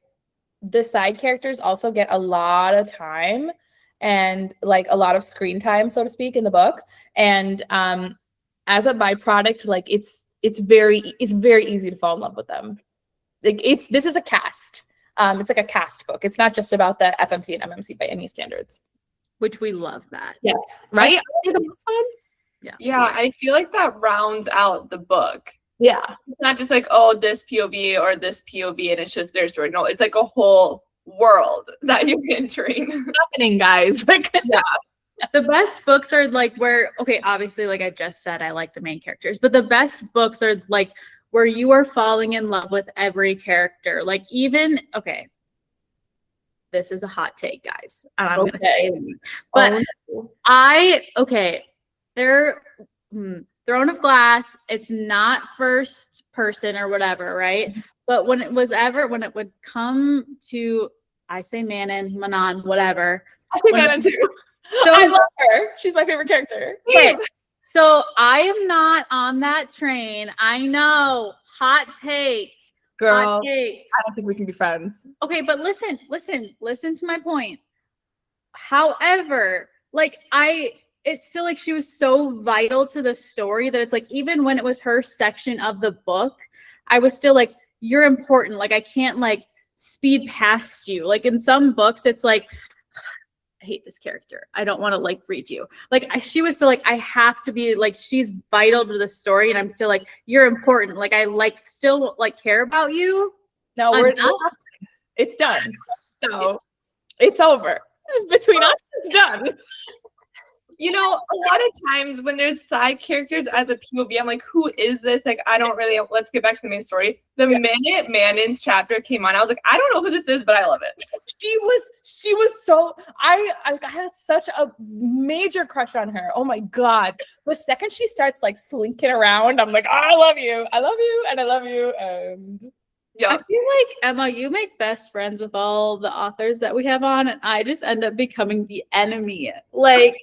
Speaker 3: the side characters also get a lot of time and like a lot of screen time, so to speak, in the book. And as a byproduct, like it's very easy to fall in love with them. Like this is a cast. It's like a cast book. It's not just about the FMC and MMC by any standards.
Speaker 1: Which we love that.
Speaker 3: Yes, right? The most fun.
Speaker 4: Yeah, I feel like that rounds out the book.
Speaker 3: Yeah.
Speaker 4: It's not just like, oh, this POV or this POV and it's just their story. No, it's like a whole world that you're entering.
Speaker 3: What's happening, guys? Like,
Speaker 4: yeah.
Speaker 1: The best books are like where, okay, obviously, like I just said, I like the main characters, but the best books are like where you are falling in love with every character. Like even, okay, this is a hot take, guys. I'm going to say it. But they're Throne of Glass. It's not first person or whatever, right? But when it would come to, I say Manon, whatever.
Speaker 3: I say Manon too. So I love her. She's my favorite character.
Speaker 1: Okay. So I am not on that train. I know. Hot take.
Speaker 3: Girl,
Speaker 1: hot take.
Speaker 3: I don't think we can be friends.
Speaker 1: Okay, but listen to my point. However, like it's still like she was so vital to the story that it's like even when it was her section of the book, I was still like, you're important. Like I can't like speed past you. Like in some books, it's like I hate this character. I don't want to like read you. Like she was still like, I have to be like, she's vital to the story. And I'm still like, you're important. Like I like still like care about you.
Speaker 3: No, it's done. So it's over. Between us, it's done.
Speaker 4: You know, a lot of times when there's side characters as a POV, I'm like, who is this? Like, I don't really, let's get back to the main story. The minute Manin's chapter came on, I was like, I don't know who this is, but I love it.
Speaker 3: She was so, I had such a major crush on her. Oh my God. The second she starts like slinking around, I'm like, oh, I love you, and I love you. And
Speaker 1: yeah. I feel like, Emma, you make best friends with all the authors that we have on, and I just end up becoming the enemy. Like,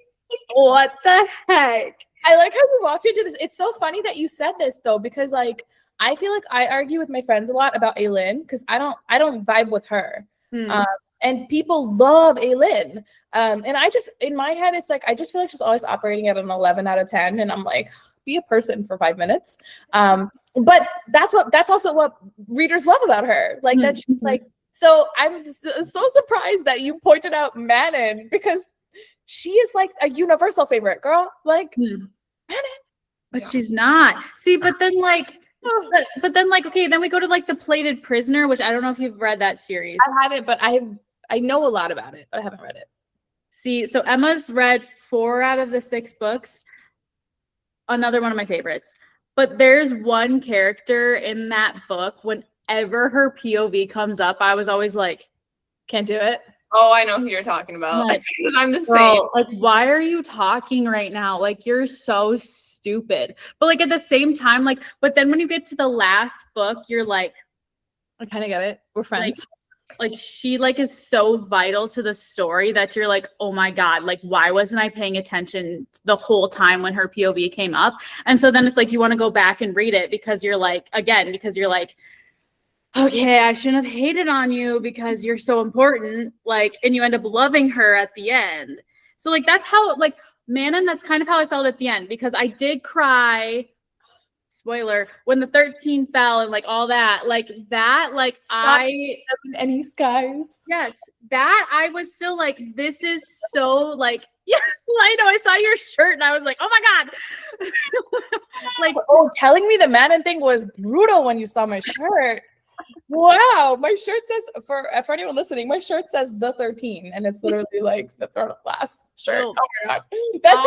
Speaker 1: what the heck?
Speaker 3: I like how we walked into this. It's so funny that you said this though, because like I feel like I argue with my friends a lot about Aylin because I don't vibe with her. And people love Aylin. And I just, in my head, it's like I just feel like she's always operating at an 11 out of 10, and I'm like, be a person for 5 minutes. But that's also what readers love about her. Like that she's like, so I'm just so surprised that you pointed out Manon, because she is like a universal favorite, girl. Like, Manon.
Speaker 1: But she's not. See, but then like, okay, then we go to like The Plated Prisoner, which I don't know if you've read that series.
Speaker 3: I haven't, but I know a lot about it, but I haven't read it.
Speaker 1: See, so Emma's read 4 out of the 6 books. Another one of my favorites. But there's one character in that book, whenever her POV comes up, I was always like,
Speaker 3: can't do it.
Speaker 4: Oh, I know who you're talking about.
Speaker 1: Like,
Speaker 4: I'm the same.
Speaker 1: Like, why are you talking right now? Like, you're so stupid. But like at the same time, like, but then when you get to the last book, you're like,
Speaker 3: I kind of get it. We're friends.
Speaker 1: Like she like is so vital to the story that you're like, oh my God, like why wasn't I paying attention the whole time when her POV came up? And so then it's like you want to go back and read it because you're like, okay, I shouldn't have hated on you because you're so important. Like, and you end up loving her at the end. So like, that's how, like, Manon, that's kind of how I felt at the end, because I did cry, spoiler, when the 13 fell and like all that,
Speaker 3: any skies.
Speaker 1: Yes, that I was still like, this is so like, yes, I know, I saw your shirt and I was like, oh my God.
Speaker 3: Like, oh, telling me the Manon thing was brutal when you saw my shirt. Wow, my shirt says, for anyone listening, my shirt says the 13, and it's literally like the Throne of Glass shirt. Oh my God, that's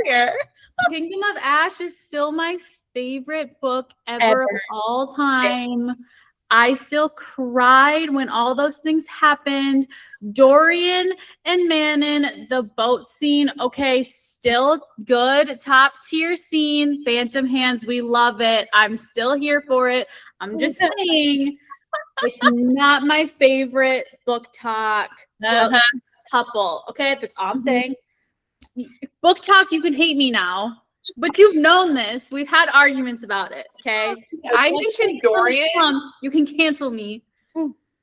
Speaker 3: here.
Speaker 1: Kingdom of Ash is still my favorite book ever of all time. I still cried when all those things happened. Dorian and Manon, the boat scene, okay, still good, top tier scene. Phantom Hands, we love it. I'm still here for it. I'm just saying, it's not my favorite book talk couple. Okay, that's all I'm saying. Book talk, you can hate me now, but you've known this. We've had arguments about it. Okay,
Speaker 4: I mentioned Dorian.
Speaker 1: You can cancel me.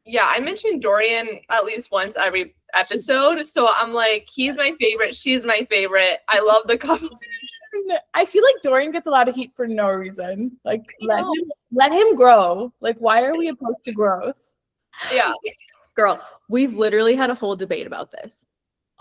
Speaker 4: Yeah, I mentioned Dorian at least once every episode. So I'm like, he's my favorite. She's my favorite. I love the couple.
Speaker 3: I feel like Dorian gets a lot of heat for no reason. Like, let him grow. Like, why are we opposed to growth?
Speaker 4: Yeah.
Speaker 1: Girl, we've literally had a whole debate about this.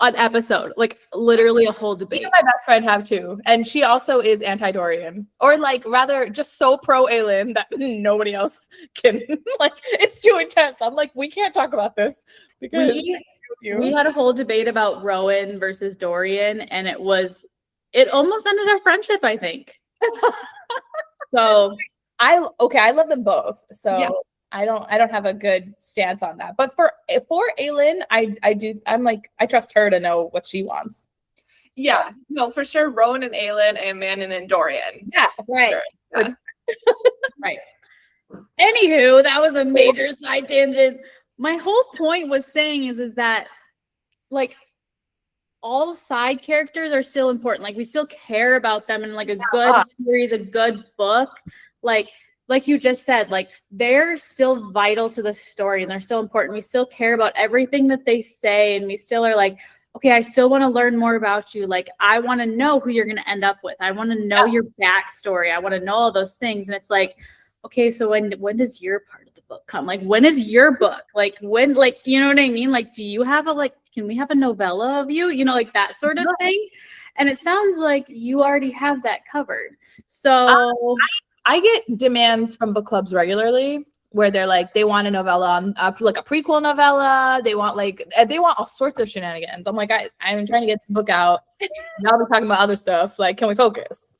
Speaker 1: An episode, like literally a whole debate.
Speaker 3: Even my best friend have too, and she also is anti-Dorian, or like rather just so pro Aylin that nobody else can. Like, it's too intense. I'm like, we can't talk about this because
Speaker 1: we had a whole debate about Rowan versus Dorian, and it almost ended our friendship, I think. So
Speaker 3: I love them both. So yeah. I don't have a good stance on that. But for Aylin, I'm like, I trust her to know what she wants.
Speaker 4: Yeah, no, for sure. Rowan and Aylin and Manon and Dorian.
Speaker 3: Yeah, right.
Speaker 4: Sure. Yeah.
Speaker 1: Right. Anywho, that was a major side tangent. My whole point was saying is that like all side characters are still important. Like we still care about them in like a good series, a good book. Like you just said, like they're still vital to the story and they're still important. We still care about everything that they say, and we still are like, okay, I still want to learn more about you. Like I want to know who you're going to end up with. I want to know your backstory. I want to know all those things. And it's like, okay, so when does your part of the book come? Like, when is your book? Like, when, like, you know what I mean? Like, do you have a, like, can we have a novella of you? You know, like that sort of thing. And it sounds like you already have that covered. So
Speaker 3: I get demands from book clubs regularly where they're like, they want a novella on like a prequel novella. They want all sorts of shenanigans. I'm like, guys, I'm trying to get this book out. Y'all be talking about other stuff. Like, can we focus?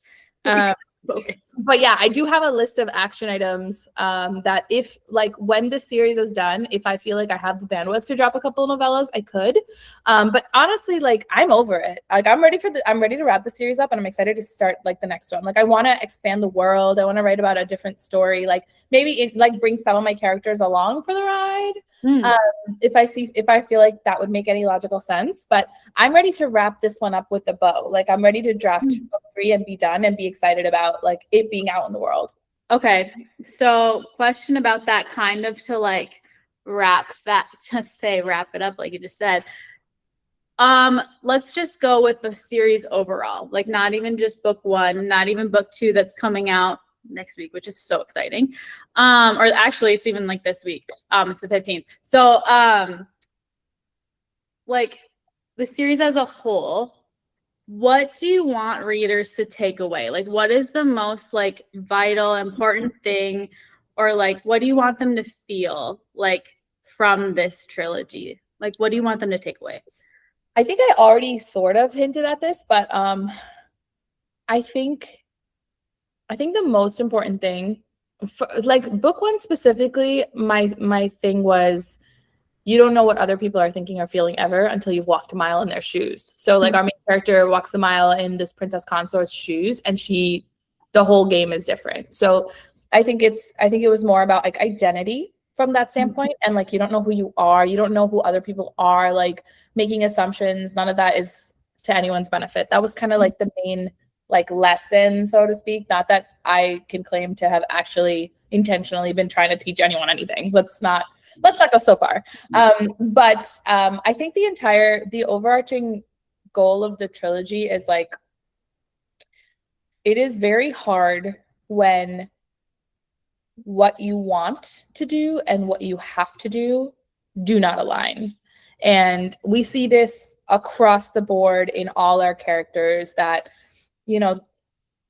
Speaker 3: But yeah, I do have a list of action items that if, like, when this series is done, if I feel like I have the bandwidth to drop a couple of novellas, I could. But honestly, like, I'm over it. Like, I'm ready to wrap the series up, and I'm excited to start like the next one. Like, I want to expand the world. I want to write about a different story. Like, maybe bring some of my characters along for the ride. If I feel like that would make any logical sense. But I'm ready to wrap this one up with a bow. Like, I'm ready to draft book 3 and be done and be excited about like it being out in the world.
Speaker 1: Okay, so question about that, kind of to like wrap it up like you just said. Let's just go with the series overall, like not even just book 1, not even book 2 that's coming out next week, which is so exciting. Or actually it's even like this week. It's the 15th. So like the series as a whole, what do you want readers to take away? Like, what is the most like vital, important thing, or like what do you want them to feel like from this trilogy? Like, what do you want them to take away?
Speaker 3: I think I already sort of hinted at this, but I think the most important thing for like book 1 specifically, my thing was, you don't know what other people are thinking or feeling ever until you've walked a mile in their shoes. So like our main character walks a mile in this princess consort's shoes, and the whole game is different. So I think it was more about like identity from that standpoint. And like, you don't know who you are. You don't know who other people are, like making assumptions. None of that is to anyone's benefit. That was kind of like the main like lesson, so to speak. Not that I can claim to have actually intentionally been trying to teach anyone anything. Let's not go so far. But I think the overarching goal of the trilogy is like, it is very hard when what you want to do and what you have to do not align. And we see this across the board in all our characters, that, you know,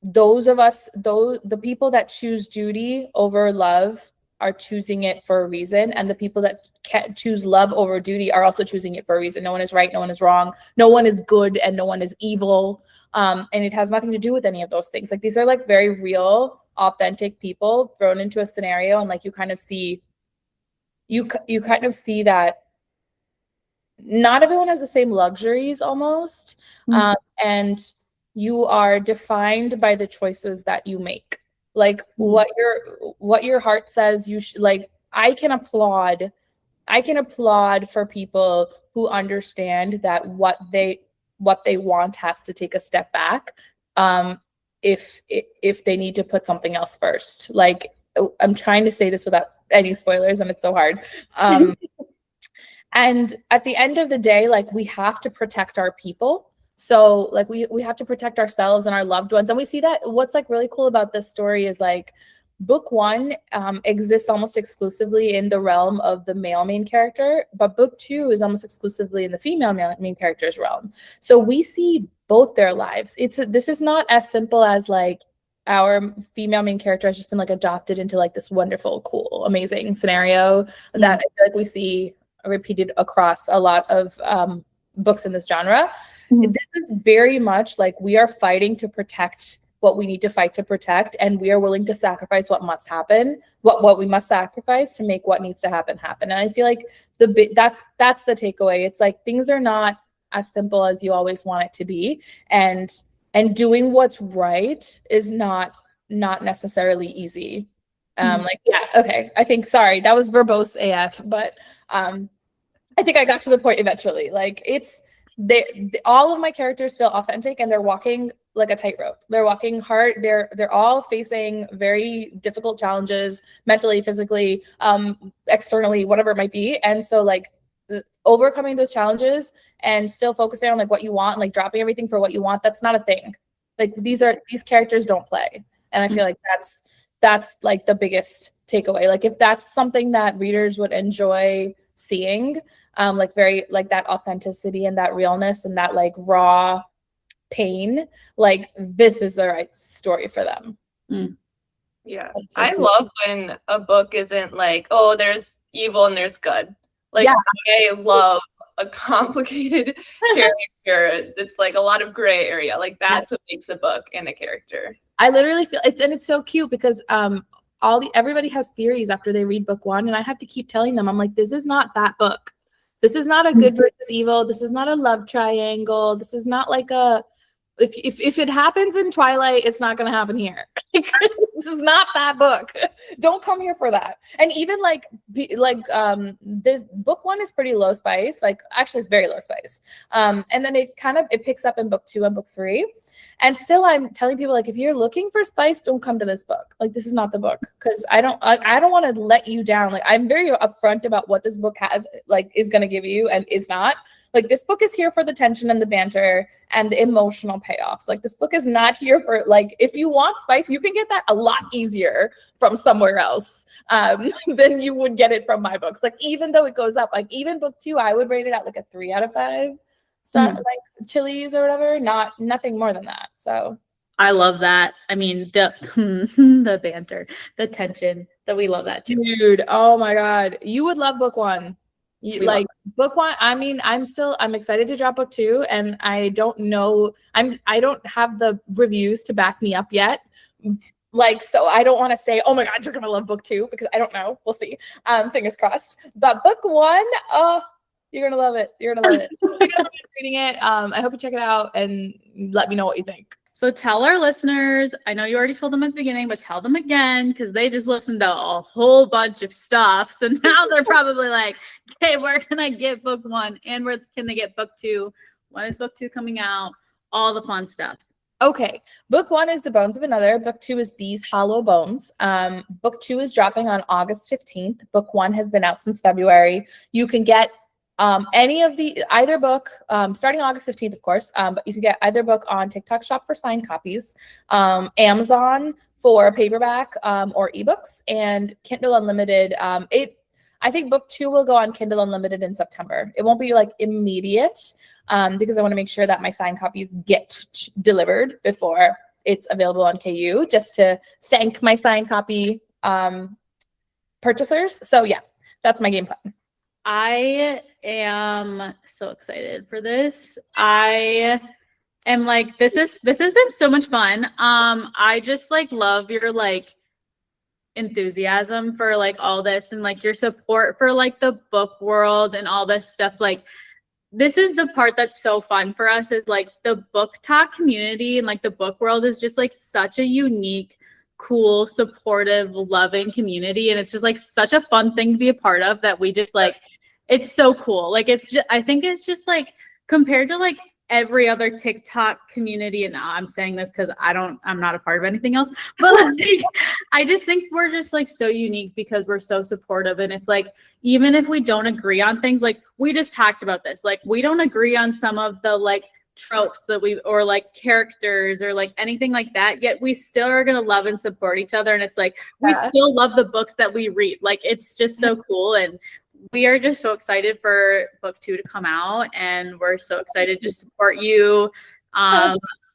Speaker 3: the people that choose duty over love are choosing it for a reason, and the people that choose love over duty are also choosing it for a reason. No one is right, no one is wrong, no one is good, and no one is evil. And it has nothing to do with any of those things. Like, these are like very real, authentic people thrown into a scenario, and like you kind of see that not everyone has the same luxuries almost. And you are defined by the choices that you make. Like what your heart says you like. I can applaud for people who understand that what they want has to take a step back if they need to put something else first. Like, I'm trying to say this without any spoilers, and it's so hard. And at the end of the day, like, we have to protect our people. So like we have to protect ourselves and our loved ones. And we see that what's like really cool about this story is like book 1 exists almost exclusively in the realm of the male main character, but book 2 is almost exclusively in the female main character's realm. So we see both their lives. This is not as simple as like our female main character has just been like adopted into like this wonderful, cool, amazing scenario that I feel like we see repeated across a lot of books in this genre. This is very much like we are fighting to protect what we need to fight to protect, and we are willing to sacrifice what must happen, what we must sacrifice to make what needs to happen. And I feel like that's the takeaway. It's like things are not as simple as you always want it to be, and doing what's right is not necessarily easy. Like, yeah, okay. I think, sorry, that was verbose AF, but I think I got to the point eventually. Like, all of my characters feel authentic, and they're walking like a tightrope. They're walking hard. They're all facing very difficult challenges, mentally, physically, externally, whatever it might be. And so like overcoming those challenges and still focusing on like what you want, like dropping everything for what you want, that's not a thing. Like these characters don't play. And I feel like that's like the biggest takeaway. Like if that's something that readers would enjoy seeing, like very like that authenticity and that realness and that like raw pain, like this is the right story for them.
Speaker 4: Yeah.
Speaker 3: That's so
Speaker 4: I
Speaker 3: cool.
Speaker 4: love when a book isn't like, oh, there's evil and there's good. Like
Speaker 3: Yeah.
Speaker 4: I love a complicated character that's like a lot of gray area. Like that's what makes a book and a character.
Speaker 3: I literally feel it's so cute because everybody has theories after they read book one, and I have to keep telling them, I'm like, this is not that book. This is not a good versus evil. This is not a love triangle. This is not like a if it happens in Twilight, it's not gonna happen here. This is not that book. Don't come here for that. And even this book one is pretty low spice. Like actually, it's very low spice. And then it picks up in book two and book three. And still, I'm telling people like, if you're looking for spice, don't come to this book. Like this is not the book because I don't want to let you down. Like I'm very upfront about what this book has like is gonna give you and is not. Like this book is here for the tension and the banter and the emotional payoffs. Like this book is not here for like, if you want spice, you can get that a lot easier from somewhere else than you would get it from my books. Like even though it goes up, like even book two, I would rate it at like a 3 out of 5. Like chilies or whatever, nothing more than that. So
Speaker 1: I love that. I mean, the the banter, the tension, that we love that too.
Speaker 3: Dude, oh my God. You would love book one. Book one, I mean, I'm excited to drop book two, and I don't know, I don't have the reviews to back me up yet. Like, so I don't want to say, oh my God, you're gonna love book two, because I don't know. We'll see. Fingers crossed. But book one, oh, you're gonna love it. You're gonna love it. You're gonna love reading it. I hope you check it out and let me know what you think.
Speaker 1: So tell our listeners, I know you already told them at the beginning, but tell them again, because they just listened to a whole bunch of stuff. So now they're probably like, hey, where can I get book one? And where can they get book two? When is book two coming out? All the fun stuff.
Speaker 3: Okay. Book one is The Bones of Another. Book two is These Hollow Bones. Book two is dropping on August 15th. Book one has been out since February. You can get either book, starting August 15th, of course, but you can get either book on TikTok Shop for signed copies, Amazon for paperback or ebooks, and Kindle Unlimited. I think book two will go on Kindle Unlimited in September. It won't be like immediate because I want to make sure that my signed copies get delivered before it's available on KU, just to thank my signed copy purchasers. So yeah, that's my game plan.
Speaker 1: I am so excited for this. I am like, this has been so much fun. I just like love your like enthusiasm for like all this and like your support for like the book world and all this stuff. Like this is the part that's so fun for us, is like the book talk community and like the book world is just like such a unique, cool, supportive, loving community, and it's just like such a fun thing to be a part of, that we just like, it's so cool. Like it's just, I think it's just like compared to like every other TikTok community, and I'm saying this because I'm not a part of anything else, but like, I just think we're just like so unique because we're so supportive. And it's like, even if we don't agree on things, like we just talked about this, like we don't agree on some of the like tropes that or like characters or like anything like that, yet we still are going to love and support each other. And it's like, we still love the books that we read. Like, it's just so cool. And we are just so excited for book two to come out, and we're so excited to support you.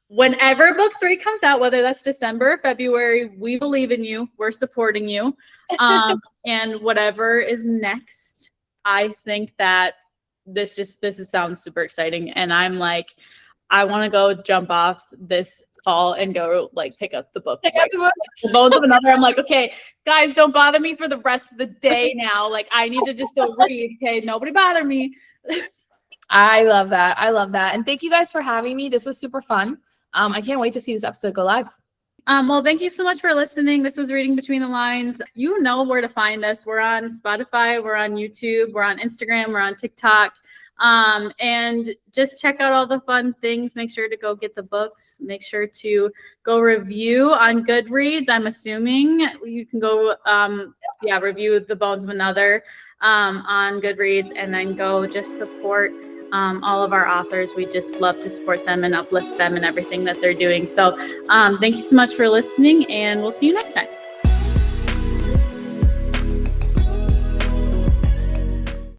Speaker 1: Whenever book three comes out, whether that's December or February, we believe in you. We're supporting you. And whatever is next, I think that this sounds super exciting. And I'm like, I want to go jump off this call and go like pick up the book. The Bones of Another. I'm like, okay, guys, don't bother me for the rest of the day now. Like, I need to just go read. Okay, nobody bother me.
Speaker 3: I love that. And thank you guys for having me. This was super fun. I can't wait to see this episode go live.
Speaker 1: Well, thank you so much for listening. This was Reading Between the Lines. You know where to find us. We're on Spotify, we're on YouTube, we're on Instagram, we're on TikTok. And just check out all the fun things. Make sure to go get the books. Make sure to go review on Goodreads. I'm assuming you can go review The Bones of Another on Goodreads, and then go just support all of our authors. We just love to support them and uplift them and everything that they're doing. So thank you so much for listening, and we'll see you next time.